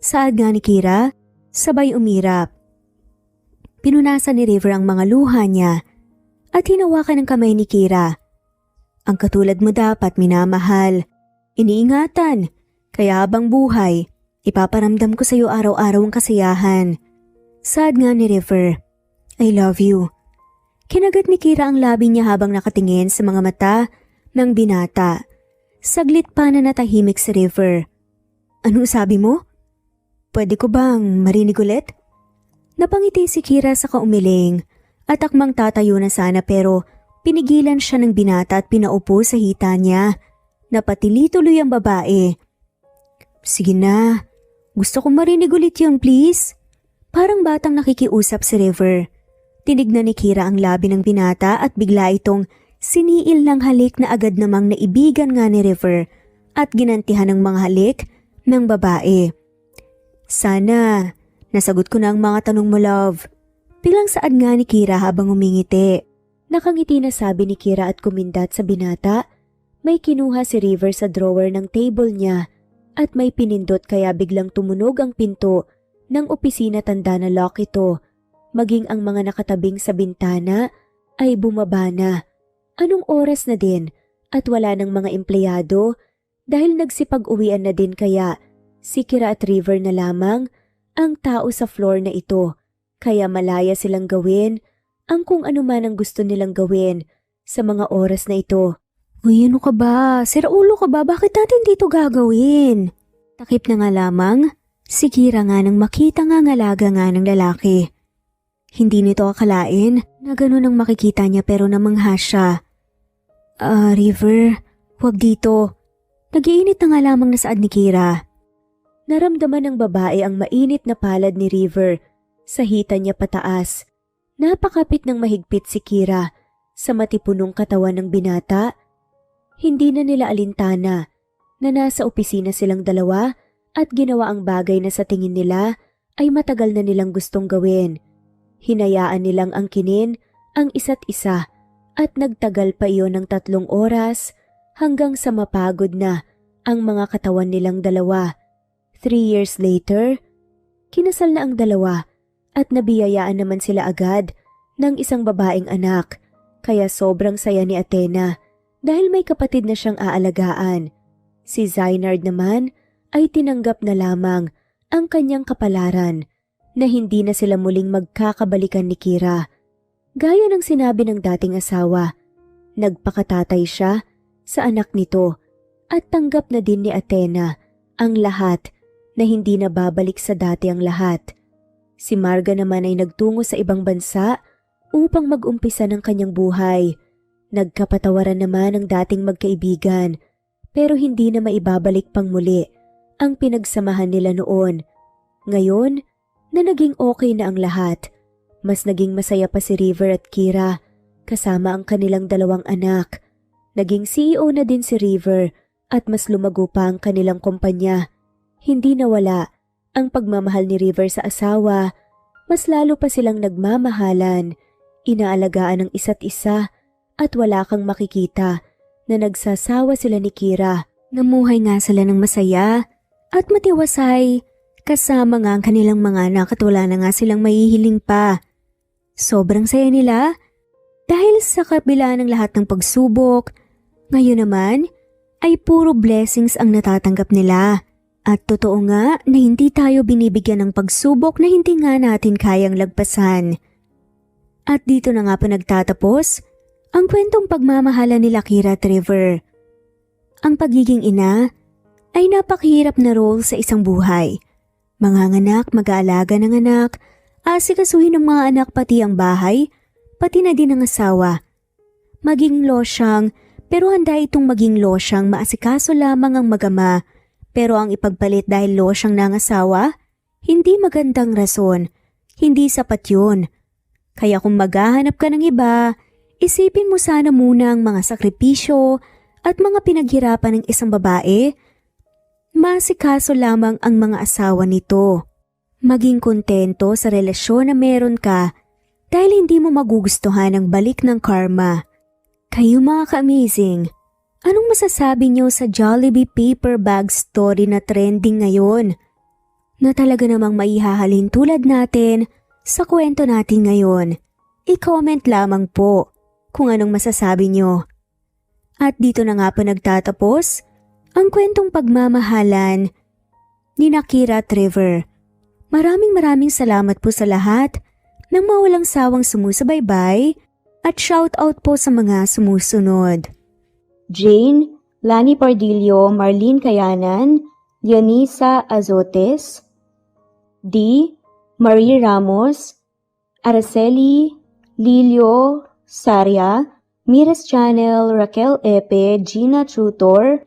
Saad nga ni Kira, sabay umirap. Pinunasan ni River ang mga luha niya at hinawakan ng kamay ni Kira. Ang katulad mo dapat minamahal, iniingatan, kaya habang buhay, ipaparamdam ko sa iyo araw-araw ang kasiyahan. Saad nga ni River, I love you. Kinagat ni Kira ang labi niya habang nakatingin sa mga mata ng binata. Saglit pa na natahimik si River. Ano sabi mo? Pwede ko bang marinig ulit? Napangiti si Kira sa kaumiling at akmang tatayo na sana pero pinigilan siya ng binata at pinaupo sa hita niya. Napatili tuloy ang babae. Sige na, gusto kong marinig ulit yun please. Parang batang nakikiusap si River. Tinignan ni Kira ang labi ng binata at bigla itong siniil ng halik na agad namang naibigan nga ni River at ginantihan ng mga halik ng babae. Sana, nasagot ko na ang mga tanong mo, love. Biglang saad nga ni Kira habang umingiti. Nakangiti na sabi ni Kira at kumindat sa binata. May kinuha si River sa drawer ng table niya at may pinindot kaya biglang tumunog ang pinto ng opisina. Tanda na lock ito. maging ang mga nakatabing sa bintana ay bumaba na. Anong oras na din at wala ng mga empleyado dahil nagsipag-uwian na din kaya si Kira at River na lamang ang tao sa floor na ito. Kaya malaya silang gawin ang kung ano man ang gusto nilang gawin sa mga oras na ito. Uy, ano ka ba? Siraulo ka ba? Bakit natin dito gagawin? Takip na nga lamang, si Kira nga nang makita nga ngalaga nga ng lalaki. Hindi nito akalain na ganun ang makikita niya pero namangha siya. River, huwag dito. Nag-iinit na nga lamang na saad ni Kira. Naramdaman ng babae ang mainit na palad ni River sa hita niya pataas. Napakapit ng mahigpit si Kira sa matipunong katawan ng binata. Hindi na nila alintana na nasa opisina silang dalawa at ginawa ang bagay na sa tingin nila ay matagal na nilang gustong gawin. Hinayaan nilang angkinin ang isa't isa at nagtagal pa iyon ng 3 oras hanggang sa mapagod na ang mga katawan nilang dalawa. 3 years later, kinasal na ang dalawa at nabiyayaan naman sila agad ng isang babaeng anak, kaya sobrang saya ni Athena dahil may kapatid na siyang aalagaan. Si Zynard naman ay tinanggap na lamang ang kanyang kapalaran na hindi na sila muling magkakabalikan ni Kira. Gaya ng sinabi ng dating asawa, nagpakatatay siya sa anak nito at tanggap na din ni Athena ang lahat na hindi na babalik sa dati ang lahat. Si Marga naman ay nagtungo sa ibang bansa upang mag-umpisa ng kanyang buhay. Nagkapatawaran naman ang dating magkaibigan pero hindi na maibabalik pang muli ang pinagsamahan nila noon. Ngayon na naging okay na ang lahat, mas naging masaya pa si River at Kira kasama ang kanilang 2 anak. Naging CEO na din si River at mas lumago pa ang kanilang kumpanya. Hindi nawala ang pagmamahal ni River sa asawa, mas lalo pa silang nagmamahalan, inaalagaan ng isa't isa at wala kang makikita na nagsasawa sila ni Kira. Namuhay nga sila ng masaya at matiwasay kasama nga ang kanilang mga anak at wala na nga silang mahihiling pa. Sobrang saya nila dahil sa kabila ng lahat ng pagsubok, ngayon naman ay puro blessings ang natatanggap nila. At totoo nga na hindi tayo binibigyan ng pagsubok na hindi nga natin kayang lagpasan. At dito na nga pa nagtatapos ang kwentong pagmamahala nila Kira at River. Ang pagiging ina ay napakahirap na role sa isang buhay. Manganganak, mag-aalaga ng anak, asikasuhin ng mga anak pati ang bahay, pati na din ang asawa. Maging losyang, pero handa itong maging losyang maasikaso lamang ang magama. Pero ang ipagpalit dahil losyang nangasawa, hindi magandang rason, hindi sapat yun. Kaya kung maghahanap ka ng iba, isipin mo sana muna ang mga sakripisyo at mga pinaghirapan ng isang babae. Masikaso lamang ang mga asawa nito. Maging kontento sa relasyon na meron ka dahil hindi mo magugustuhan ang balik ng karma. Kayo mga ka-amazing, anong masasabi niyo sa Jollibee paper bag story na trending ngayon? Na talaga namang maihahalin tulad natin sa kwento natin ngayon. I-comment lamang po kung anong masasabi niyo. At dito na nga pa nagtatapos ang kwentong pagmamahalan ni Kira at River. Maraming salamat po sa lahat ng mawalang sawang sumusubaybay at shoutout po sa mga sumusunod. Jane, Lani Pardillo, Marlene Kayanan, Leonisa Azotes, D. Marie Ramos, Araceli Lilio Saria, Miras Channel, Raquel Epe, Gina Tutor,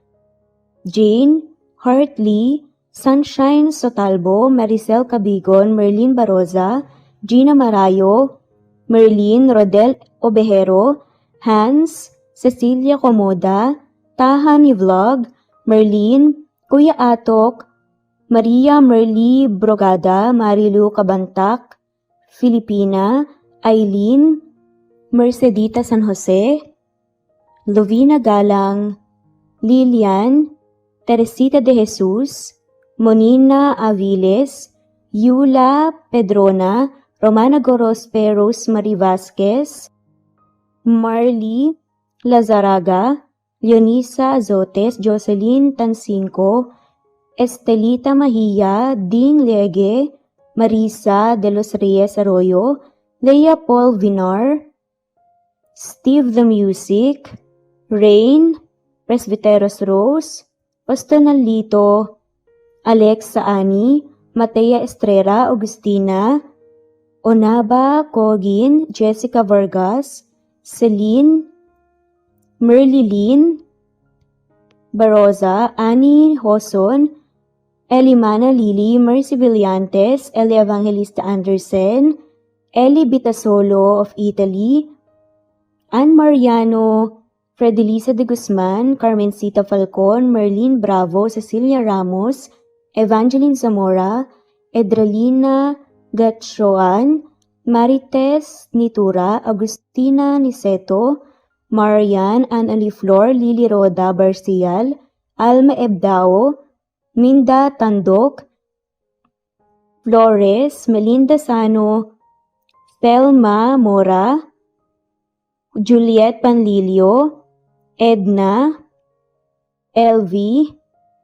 Jane, Hartley, Sunshine Sotalbo, Maricel Cabigon, Merlin Baroza, Gina Marayo, Merlin Rodel Obejero, Hans, Cecilia Comoda, Tahan Vlog, Merlin, Kuya Atok, Maria Merly Brogada, Marilu Cabantac, Filipina, Eileen, Mercedita San Jose, Lovina Galang, Lilian, Teresita de Jesus, Monina Aviles, Yula Pedrona, Romana Gorospe, Rosemary Vasquez, Marley Lazaraga, Leonisa Azotes, Jocelyn Tancinco, Estelita Mahia, Ding Lege, Marisa de los Reyes Arroyo, Leia Paul Vinar, Steve the Music, Rain, Presbyteros Rose, Ostonalito, Alexa Ani, Matea Estrera, Agustina, Onaba Cogin, Jessica Vargas, Celine, Merlilyn Baroza, Annie Hoson, Elimana Lili, Mercy Villantes, Eli Evangelista Anderson, Eli Bitasolo of Italy, Ann Mariano, Fredelisa de Guzman, Carmencita Falcon, Merlin Bravo, Cecilia Ramos, Evangeline Zamora, Edralina Gatchoan, Marites Nitura, Agustina Niceto, Marian, Anali Flor, Lily Roda Barcial, Alma Ebdao, Minda Tandok, Flores, Melinda Sano, Thelma Mora, Juliet Panlilio, Edna, Elvie,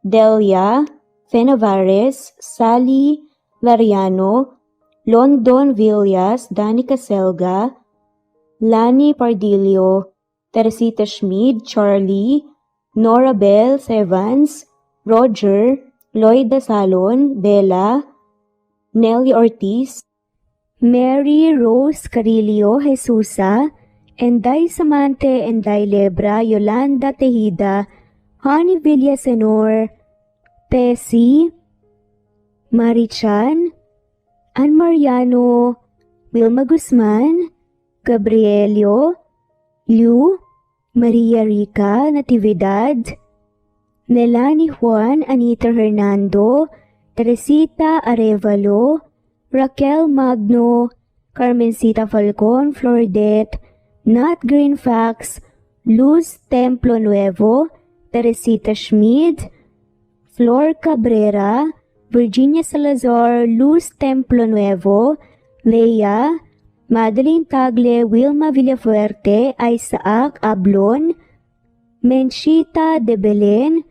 Delia, Fenavares, Sally Lariano, London Villas, Danica Selga, Lani Pardillo, Teresita Schmid, Charlie, Nora Bell Evans, Roger, Lloyd Salon, Bella, Nelly Ortiz, Mary Rose Carillo Jesusa, Enday Samante, Enday Lebra, Yolanda Tejida, Honey Villasenor, Tessie, Marichan, Ann Mariano, Wilma Guzman, Gabrielio, Liu, Maria Rica Natividad, Nelani Juan, Anita Hernando, Teresita Arevalo, Raquel Magno, Carmencita Falcon, Flordet, Nat Greenfax, Luz Templo Nuevo, Teresita Schmid, Flor Cabrera, Virginia Salazar, Luz Templo Nuevo, Leia, Madeline Tagle, Wilma Villafuerte, Isaac Ablon, Menchita de Belen,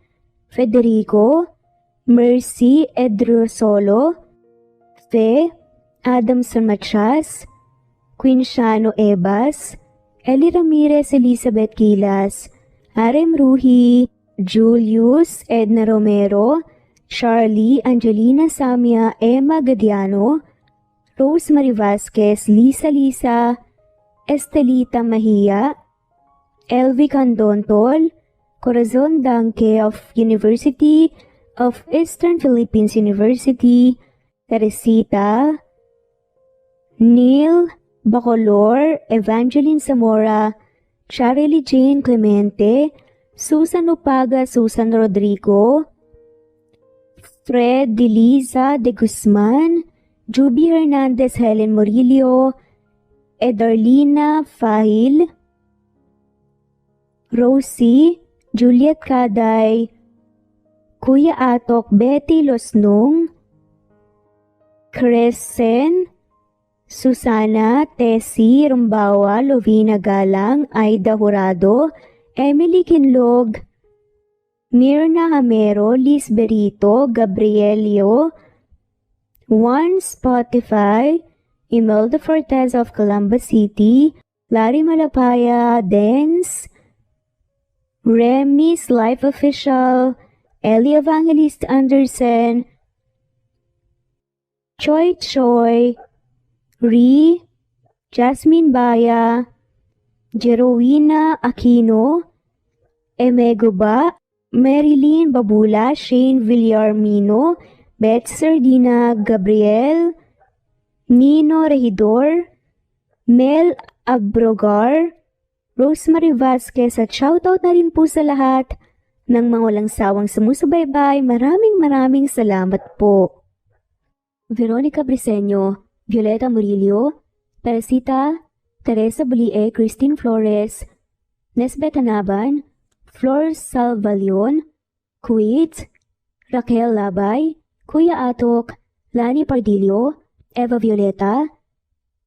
Federico, Mercy Edrosolo, Fe, Adam Samachas, Quinshano Ebas, Eli Ramirez Elizabeth Gilas, Arem Ruhi, Julius Edna Romero, Charlie Angelina Samia, Emma Gadiano, Rosemary Vasquez, Lisa, Estelita Mahia, Elvi Candontol, Corazon Danke of University of Eastern Philippines University, Teresita, Neil Bacolor, Evangeline Zamora, Charlie Jane Clemente, Susan Upaga, Susan Rodrigo, Fred Deliza de Guzman, Juby Hernandez, Helen Murillo, Edarlina Fahil, Rosie, Juliet Kaday, Kuya Atok, Betty Losnong, Crescen, Susana, Tessie Rumbawa, Lovina Galang, Aida Jurado, Emily Kinlog, Mirna Hamero, Liz Berito, Gabrielio, One Spotify, Imelda Fortes of Columbus City, Larry Malapaya, Dance, Remy's Life Official, Ellie Evangelist Anderson, Choi, Ree, Jasmine Baya, Jerowina Aquino, Emegoba, Marilyn Babula, Shane Villarmino, Beth Sardina, Gabriel, Nino Regidor, Mel Abrogar, Rosemary Vasquez at shoutout na rin po sa lahat ng mga walang sawang sumusubaybay. Maraming salamat po. Veronica Briseño, Violeta Murillo, Teresita, Teresa Bulie, Christine Flores, Nesbeth Anaban, Flor Salvalion, Kuwait, Raquel Labay, Kuya Atok, Lani Pardillo, Eva Violeta,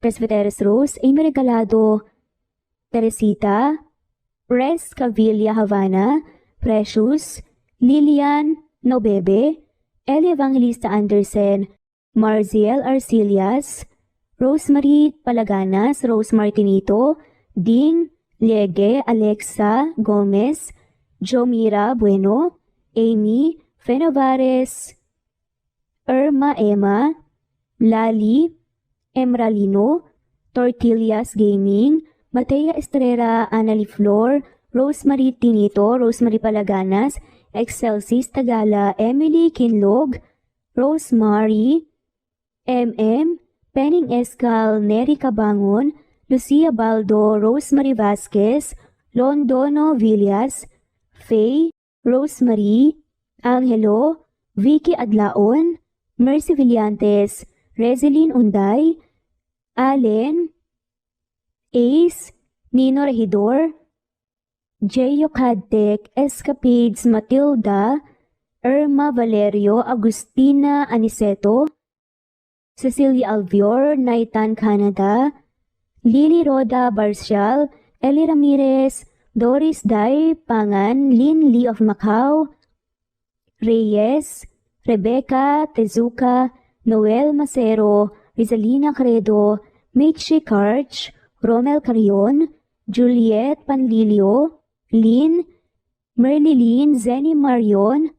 Presbyteros Rose, Amy Regalado, Teresita, Res Cavilla Havana, Precious, Lilian Nobebe, Eli Evangelista Anderson, Marziel Arcilias, Rosemary Palaganas, Rose Martinito, Ding Liege, Alexa Gomez, Jomira Bueno, Amy Fenovares, Irma Emma, Lali Emralino, Tortillas Gaming, Matea Estrera, Annalie Flor, Rosemary Tinito, Rosemary Palaganas, Excelsis Tagala, Emily Kinlog, Rosemary, MM, Penning Escal, Neri Cabangon, Lucia Baldo, Rosemary Vasquez, Londono Villas, Faye, Rosemary, Angelo, Vicky Adlaon, Mercy Villantes, Rezeline Unday, Allen, Ace, Nino Regidor, Jeyo Cadtec, Escapades Matilda, Irma Valerio, Agustina Aniceto, Cecilia Alvior, Naitan Canada, Lily Roda Barcial, Eli Ramirez, Doris Day Pangan, Lynn Lee of Macau, Reyes, Rebecca Tezuka, Noel Macero, Rizalina Credo, Mitchie Karch, Romel Carion, Juliet Panlilio, Lynn, Merlilyn Zenny Marion,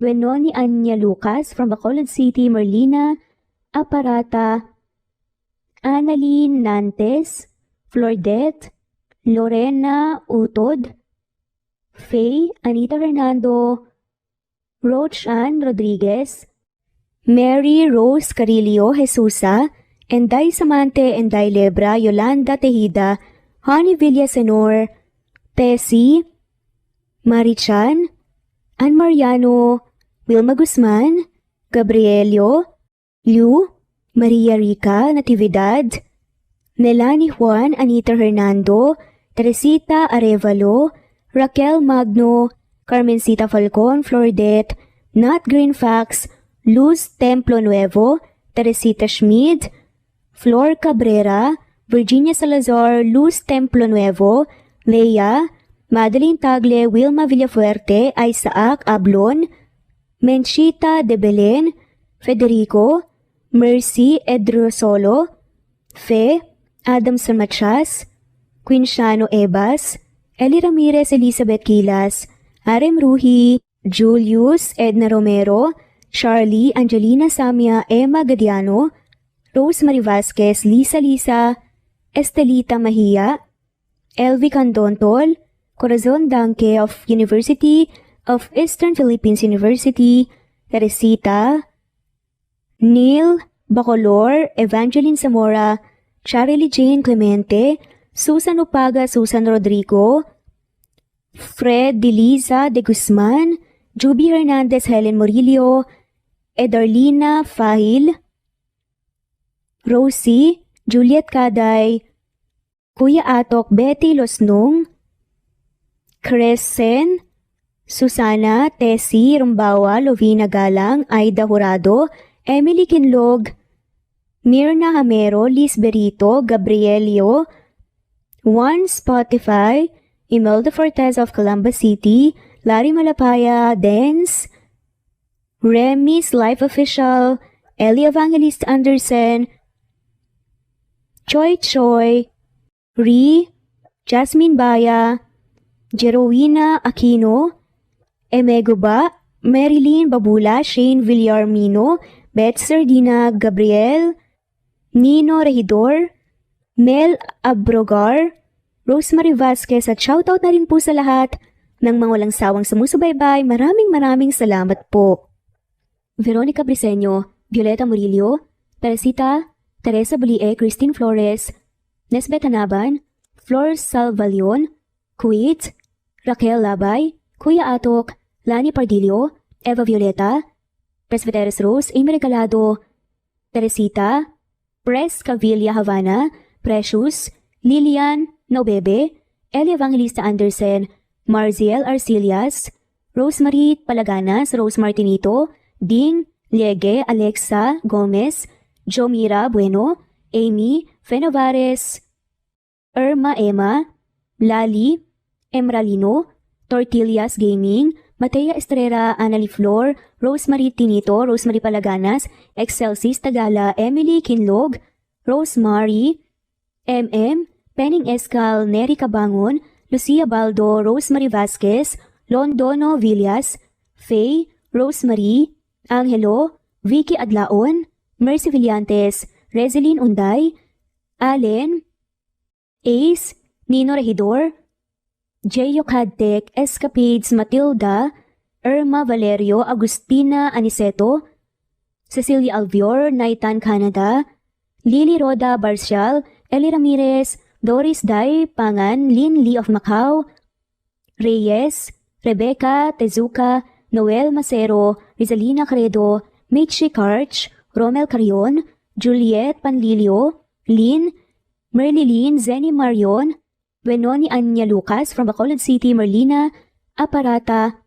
Wenoni Anya Lucas from Bacolod City, Merlina Aparata, Annalyn Nantes, Flordette, Lorena Utod, Faye, Anita Hernando, Roach Ann Rodriguez, Mary Rose Carillo Jesusa, Enday Samante, Enday Lebra, Yolanda Tejida, Honey Villasenor, Tessie, Marichan, Ann Mariano, Wilma Guzman, Gabrielio, Liu, Maria Rica Natividad, Melanie Juan, Anita Hernando, Teresita Arevalo, Raquel Magno, Carmencita Falcon, Flordette, Nat Greenfax, Luz Templo Nuevo, Teresita Schmid, Flor Cabrera, Virginia Salazar, Luz Templo Nuevo, Leia, Madeline Tagle, Wilma Villafuerte, Isaac Ablon, Menchita de Belen, Federico, Mercy Edrosolo, Fe, Adam Samachas, Quinciano Ebas, Eli Ramirez Elizabeth Kilas, Arem Ruhi, Julius Edna Romero, Charlie Angelina Samia Emma Gadiano, Rosemary Vasquez Lisa, Estelita Mahia, Elvi Candontol, Corazon Danke of University of Eastern Philippines University, Teresita, Neil Bacolor, Evangeline Zamora, Charlie Jane Clemente, Susan Upaga, Susan Rodrigo, Fred Deliza de Guzman, Juby Hernandez, Helen Morillo, Edarlina Fahil, Rosie, Juliet Caday, Kuya Atok, Betty Losnong, Crescen, Susana, Tessie, Rumbawa, Lovina Galang, Aida Jurado, Emily Kinlog, Mirna Hamero, Liz Berito, Gabrielio, Juan Spotify, Imelda Fortes of Columbus City, Larry Malapaya, Dance, Remy's Life Official, Ellie Evangelist Anderson, Choi Choi, Ri, Jasmine Baya, Jerowina Aquino, Emeguba, Marilyn Babula, Shane Villarmino, Beth Sardina, Gabriel, Nino Regidor, Mel Abrogar, Rosemary Vasquez at shoutout na rin po sa lahat ng mga walang sawang sumusubaybay. Maraming salamat po. Veronica Briseño, Violeta Murillo, Teresita, Teresa Bulie, Christine Flores, Nesbeth Hanaban, Flor Salvalion, Kuwait, Raquel Labay, Kuya Atok, Lani Pardillo, Eva Violeta, Presbyteros Rose, Amy Regalado, Teresita, Pres Cavilla Havana, Precious, Lilian Nobebe, Eli Evangelista Anderson, Marziel Arcilias, Rosemary Palaganas, Rose Martinito, Ding Liege, Alexa Gomez, Jomira Bueno, Amy Fenovares, Irma Emma, Lali, Emralino, Tortillas Gaming, Matea Estrera, Annalie Flor, Rosemary Tinito, Rosemary Palaganas, Excelsis Tagala, Emily Kinlog, Rosemary, MM, Penning Escal, Neri Cabangon, Lucia Baldo, Rosemary Vasquez, Londono Villas, Faye, Rosemary, Angelo, Vicky Adlaon, Mercy Villantes, Rezeline Unday, Allen, Ace, Nino Regidor, Jeyo Cadtec, Escapades Matilda, Irma Valerio, Agustina Aniceto, Cecilia Alvior, Naitan Canada, Lily Roda Barcial, Eli Ramirez, Doris Day Pangan, Lynn Lee of Macau, Reyes, Rebecca Tezuka, Noel Macero, Rizalina Credo, Mitchie Karch, Romel Carion, Juliet Panlilio, Lynn, Merlilyn Zenny Marion, Benoni Anya Lucas from Bacolod City, Merlina Aparata,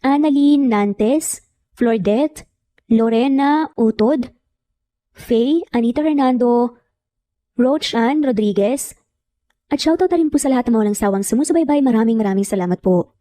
Annalyn Nantes, Flordette, Lorena Utod, Faye, Anita Hernando, Roach Ann Rodriguez, at shoutout na rin po sa lahat ng mga walang sawang sumusubaybay. Maraming salamat po.